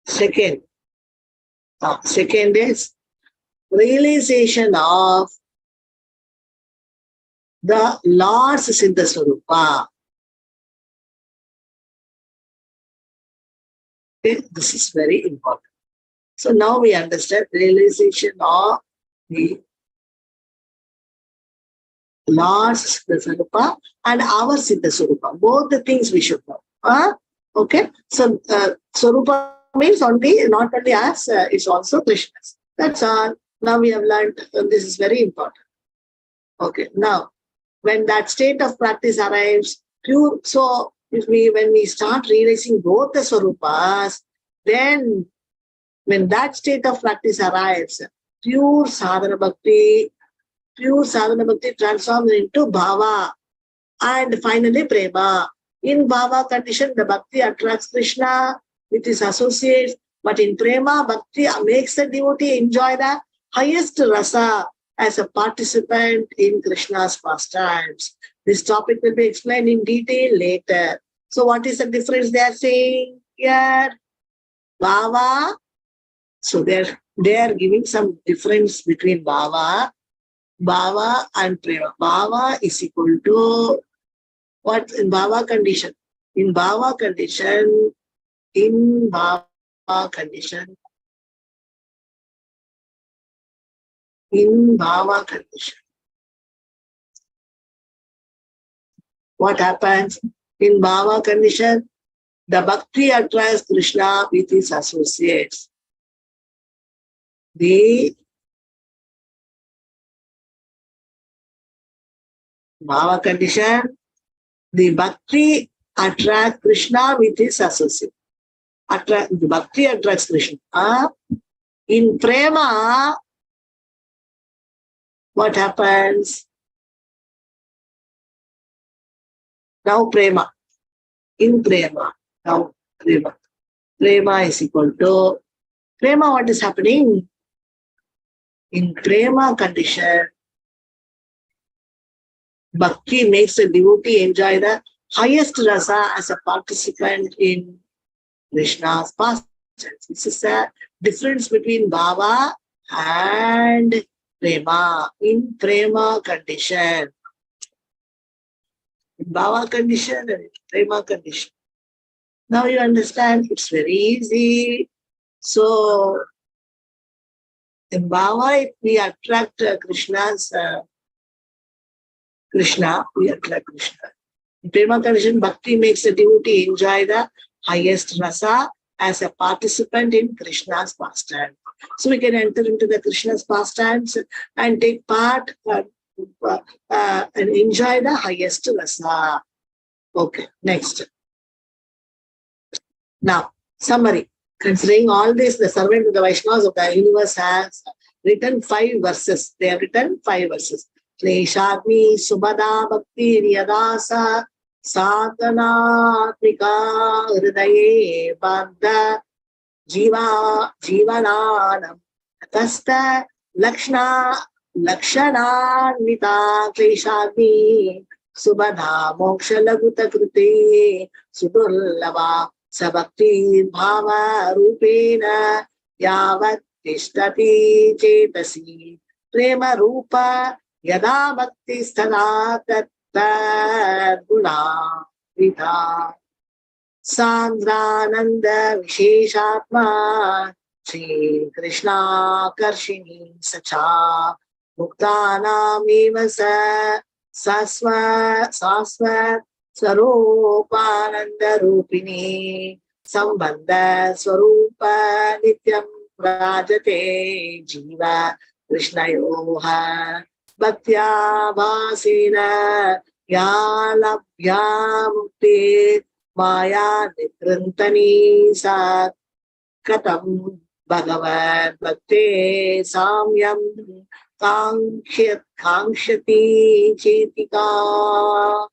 Second is realization of the Lord's Siddha Swarupa. Okay, this is very important. So now we understand realization of the Lord's Siddha Swarupa and our Siddha Swarupa. Both the things we should know. Okay, so Swarupa means only, not only us, it's also Krishna's. That's all. Now we have learned, this is very important. Okay, now when that state of practice arrives, pure. So when we start realizing both the Swarupas, then when that state of practice arrives, pure sadhana bhakti transforms into bhava and finally prema. In bhava condition, the bhakti attracts Krishna with his associates, but in prema, bhakti makes the devotee enjoy the highest rasa as a participant in Krishna's pastimes. This topic will be explained in detail later. So what is the difference they are saying here? Bhava. So they are giving some difference between bhava and prema. Bhava is equal to what in bhava condition? In bhava condition, what happens? In bhava condition, the bhakti attracts Krishna with his associates. The bhava condition, the bhakti attracts Krishna with his associates. The bhakti attracts Krishna. In prema, what happens? Now prema. In prema. Now prema. Prema is equal to prema. What is happening? In prema condition, bhakti makes the devotee enjoy the highest rasa as a participant in Krishna's pastimes. This is the difference between bhava and prema. In prema condition, in bhava condition and in prema condition. Now you understand, it's very easy. So in bhava, we attract Krishna, we attract Krishna. In prema condition, bhakti makes the devotee enjoy the highest rasa as a participant in Krishna's pastime. So we can enter into the Krishna's pastimes and take part and enjoy the highest rasa. Okay, next. Now, summary. Considering all this, the servant of the Vaishnavas of the universe has written 5 verses. They have written 5 verses. Kleshadmi subhada bhakti niyadasa sadhanatmika hridaye baddha jivananam atasta lakshananvita kleshadmi subhada moksha laguta krute sudurlava sabhakti bhava rupena yavat tishtati chetasi prema rupa yada bhakti sthana tattva guna vidha sandrananda visheshatma Shri Krishna karshini sacha muktanam eva sasvat Swarupananda Rupini Sambandha Swarupa Nityam Rajate Jiva Krishnayoha Bhaktya Bhasena Yalabhya Mukti Maya Nitrantani Sat Katam Bhagavan Bhakte Samyam Kankshati Chetika.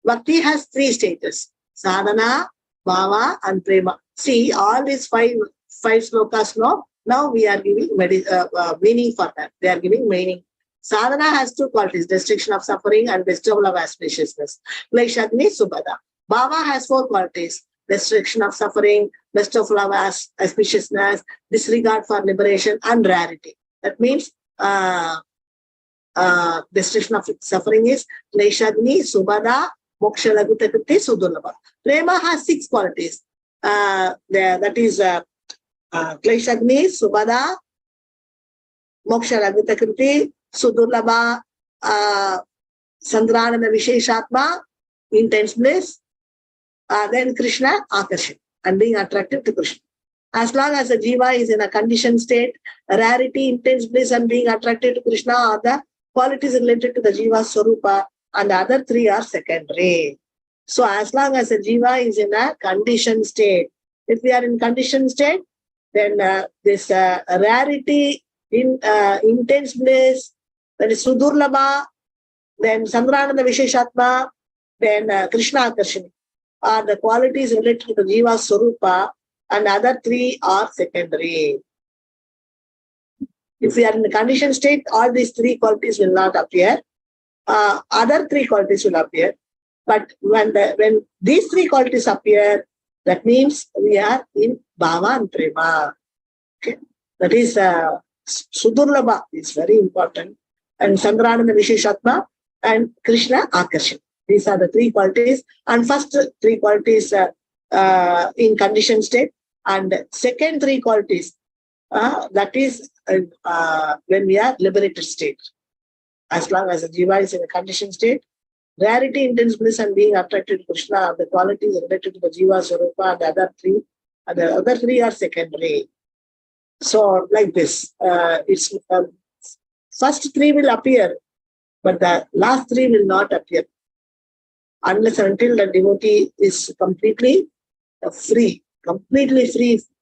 Bhakti has three stages: sadhana, bhava, and prema. See, all these five slokas now we are giving meaning for that. They are giving meaning. Sadhana has two qualities: destruction of suffering and bestowal of auspiciousness. Like Shagni Subhada. Bhava has four qualities: destruction of suffering, bestowal of auspiciousness, disregard for liberation, and rarity. That means destruction of suffering is Kleshagni, Subhada, Moksha Lagutakriti, Sudurlabha. Prema has six qualities. That is Kleshagni, Subhada, Moksha Lagutakriti, Sudurlabha, Sandranana Visheshatma, intense bliss, then Krishna, Akarshan, and being attractive to Krishna. As long as the jiva is in a conditioned state, rarity, intense bliss, and being attracted to Krishna are the qualities related to the jiva swarupa, and the other three are secondary. So as long as the jiva is in a conditioned state, if we are in conditioned state, then this rarity, intense bliss, that is Sudurlabha, then Sandrananda Visheshatma, then Krishna Akarshani are the qualities related to the jiva swarupa, and other three are secondary. If we are in the conditioned state, all these three qualities will not appear. Other three qualities will appear. But when these three qualities appear, that means we are in bhava and prema. Okay? That is Sudurlabha is very important. And Sandrananda Visheshatma and Krishna Akarshan. These are the three qualities. And first three qualities in conditioned state. And second three qualities, that is when we are liberated state. As long as the jiva is in a conditioned state, rarity, intense bliss, and being attracted to Krishna are the qualities related to the jiva swarupa, and the other three are secondary. So like this, it's first three will appear, but the last three will not appear unless and until the devotee is completely free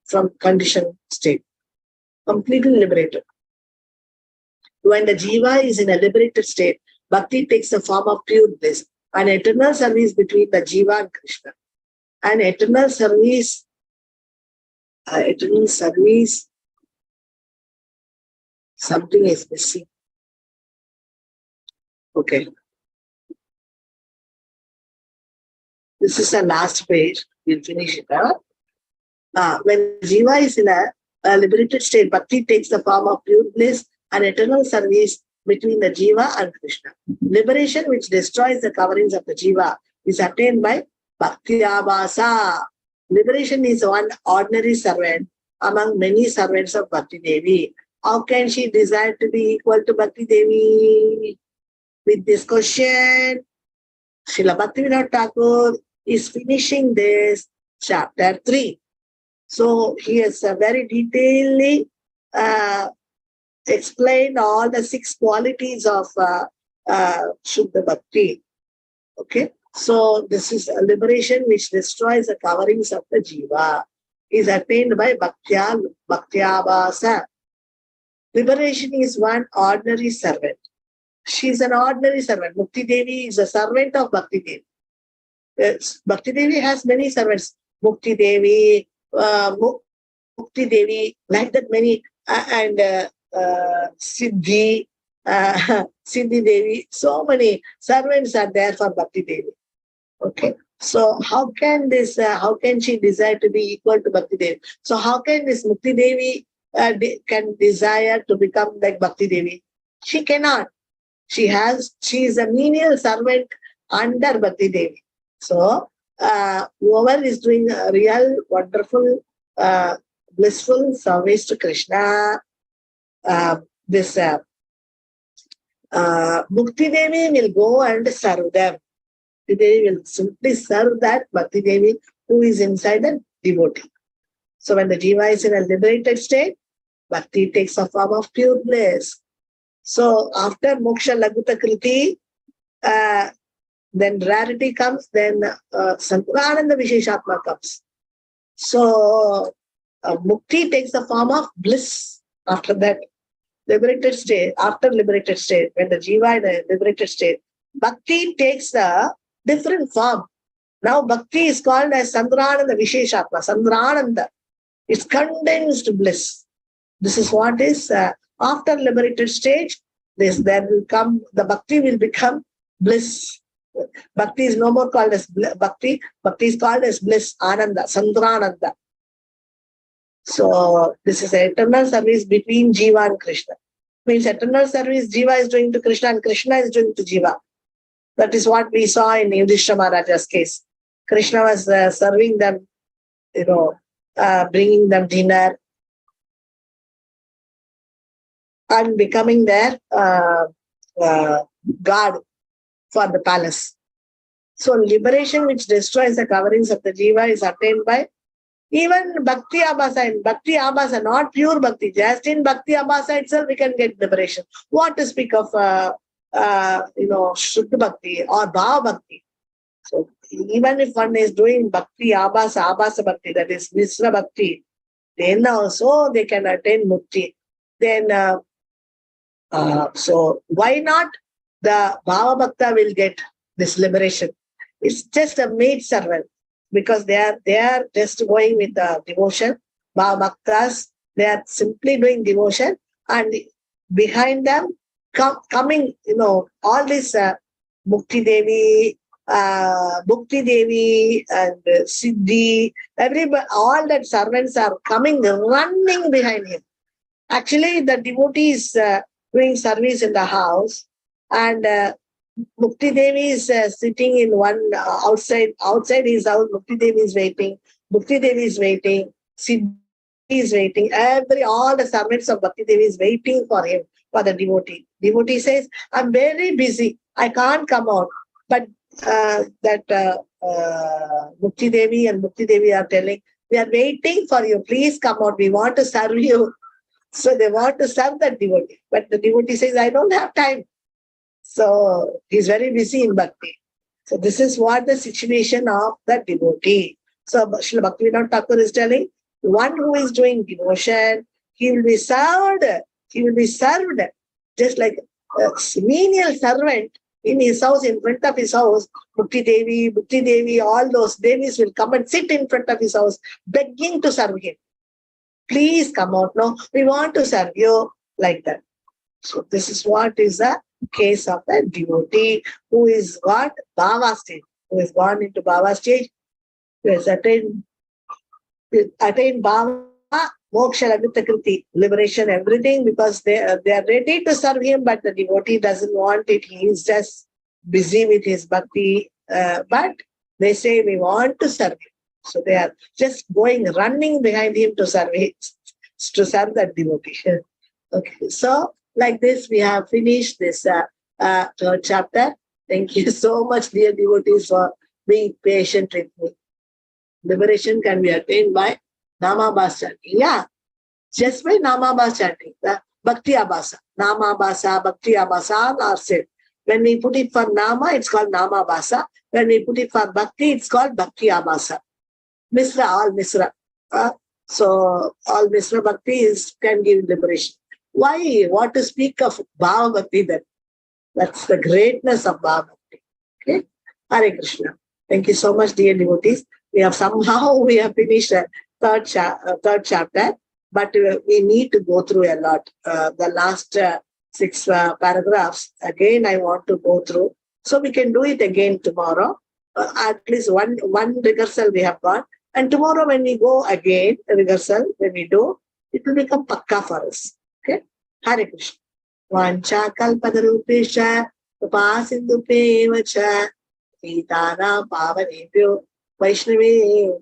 from conditioned state, completely liberated. When the jiva is in a liberated state, bhakti takes the form of pure bliss, an eternal service between the jiva and Krishna. An eternal service, something is missing. Okay. This is the last page. We'll finish it out. When jiva is in a liberated state, bhakti takes the form of pure bliss, an eternal service between the jiva and Krishna. Liberation, which destroys the coverings of the jiva, is attained by bhakti abhasa. Liberation is one ordinary servant among many servants of Bhakti Devi. How can she desire to be equal to Bhakti Devi? With this question, Srila Bhaktivinoda Thakur is finishing this chapter 3. So he has very detailedly explained all the 6 qualities of Shuddha Bhakti. Okay, so this is a liberation which destroys the coverings of the jiva, is attained by Bhaktyabhasa. Liberation is one ordinary servant. She is an ordinary servant. Mukti Devi is a servant of Bhakti Devi. Bhakti Devi has many servants. Mukti Devi, like that many, and Siddhi, Siddhi Devi, so many servants are there for Bhakti Devi. Okay, so how can she desire to be equal to Bhakti Devi? So how can this Mukti Devi can desire to become like Bhakti Devi? She cannot. She is a menial servant under Bhakti Devi. So whoever is doing a real, wonderful, blissful service to Krishna, Mukti Devi will go and serve them. Mukti Devi will simply serve that Bhakti Devi who is inside the devotee. So when the jiva is in a liberated state, Bhakti takes a form of pure bliss. So after Moksha Laguta Kriti, then rarity comes, then Santananda Visheshatma comes. So Mukti takes the form of bliss after that. Liberated state, after liberated state, when the jiva in a liberated state, bhakti takes the different form. Now bhakti is called as Sandrananda Visheshatma, Sandrananda. It's condensed bliss. This is what is after liberated stage. There will come, the bhakti will become bliss. Bhakti is no more called as bhakti. Bhakti is called as bliss, Ananda, Sandrananda. So this is an eternal service between Jiva and Krishna. Means eternal service Jiva is doing to Krishna and Krishna is doing to Jiva. That is what we saw in Yudhishthira Maharaja's case. Krishna was serving them, bringing them dinner and becoming their guard for the palace. So liberation which destroys the coverings of the Jiva is attained by even Bhakti Abhasa. In Bhakti Abhasa, not pure Bhakti, just in Bhakti Abhasa itself we can get liberation. What to speak of Shuddha Bhakti or Bhava Bhakti. So even if one is doing Bhakti Abhasa, Abhasa Bhakti, that is Misra Bhakti, then also they can attain Mukti. Then, so why not the Bhava Bhakta will get this liberation? It's just a maid servant. Because they are just going with the devotion. Bhava Bhaktas, they are simply doing devotion, and behind them coming, all this Mukti Devi, Bhukti Devi, and Siddhi, everybody, all that servants are coming, running behind him. Actually, the devotee is doing service in the house, and Mukti Devi is sitting in one outside his house. Mukti Devi is waiting. Bhakti Devi is waiting. Siddhi is waiting. All the servants of Bhakti Devi is waiting for him, for the devotee. Devotee says, "I'm very busy. I can't come out." But Mukti Devi and Bhakti Devi are telling, "We are waiting for you. Please come out. We want to serve you." So they want to serve that devotee. But the devotee says, "I don't have time." So he's very busy in bhakti. So this is what the situation of the devotee. So Srila Bhaktivinoda Thakur is telling, one who is doing devotion, he will be served. He will be served just like a menial servant in his house, in front of his house. Bhakti Devi, all those devis will come and sit in front of his house, begging to serve him. Please come out now. We want to serve you, like that. So this is what is the case of the devotee who is got Bhava stage, who has gone into Bhava stage, who has attained Bhava, Moksha, Kriti, liberation, everything, because they are ready to serve him, but the devotee doesn't want it. He is just busy with his bhakti, but they say, "We want to serve him." So they are just running behind him to serve that devotee. Okay, so like this, we have finished this third chapter. Thank you so much, dear devotees, for being patient with me. Liberation can be attained by Namabhasa chanting. Yeah, just by Namabhasa chanting. The Bhakti Abhasa. Namabhasa, Bhakti Abhasa are said. When we put it for Nama, it's called Namabhasa. When we put it for Bhakti, it's called Bhakti Abhasa. Misra, all Misra. So all Misra Bhakti can give liberation. Why? What to speak of Bhava Bhakti then? That's the greatness of Bhava Bhakti. Okay? Hare Krishna. Thank you so much, dear devotees. We have finished the third chapter, but we need to go through a lot. The last 6 paragraphs, again, I want to go through. So we can do it again tomorrow. At least one rehearsal we have got. And tomorrow when we go again, rehearsal, when we do, it will become pakka for us. Okay? Hare Krishna. Vancha kalpadarupesha upasindupeva cha Sitana pavanebhyo Vaishnavebhyo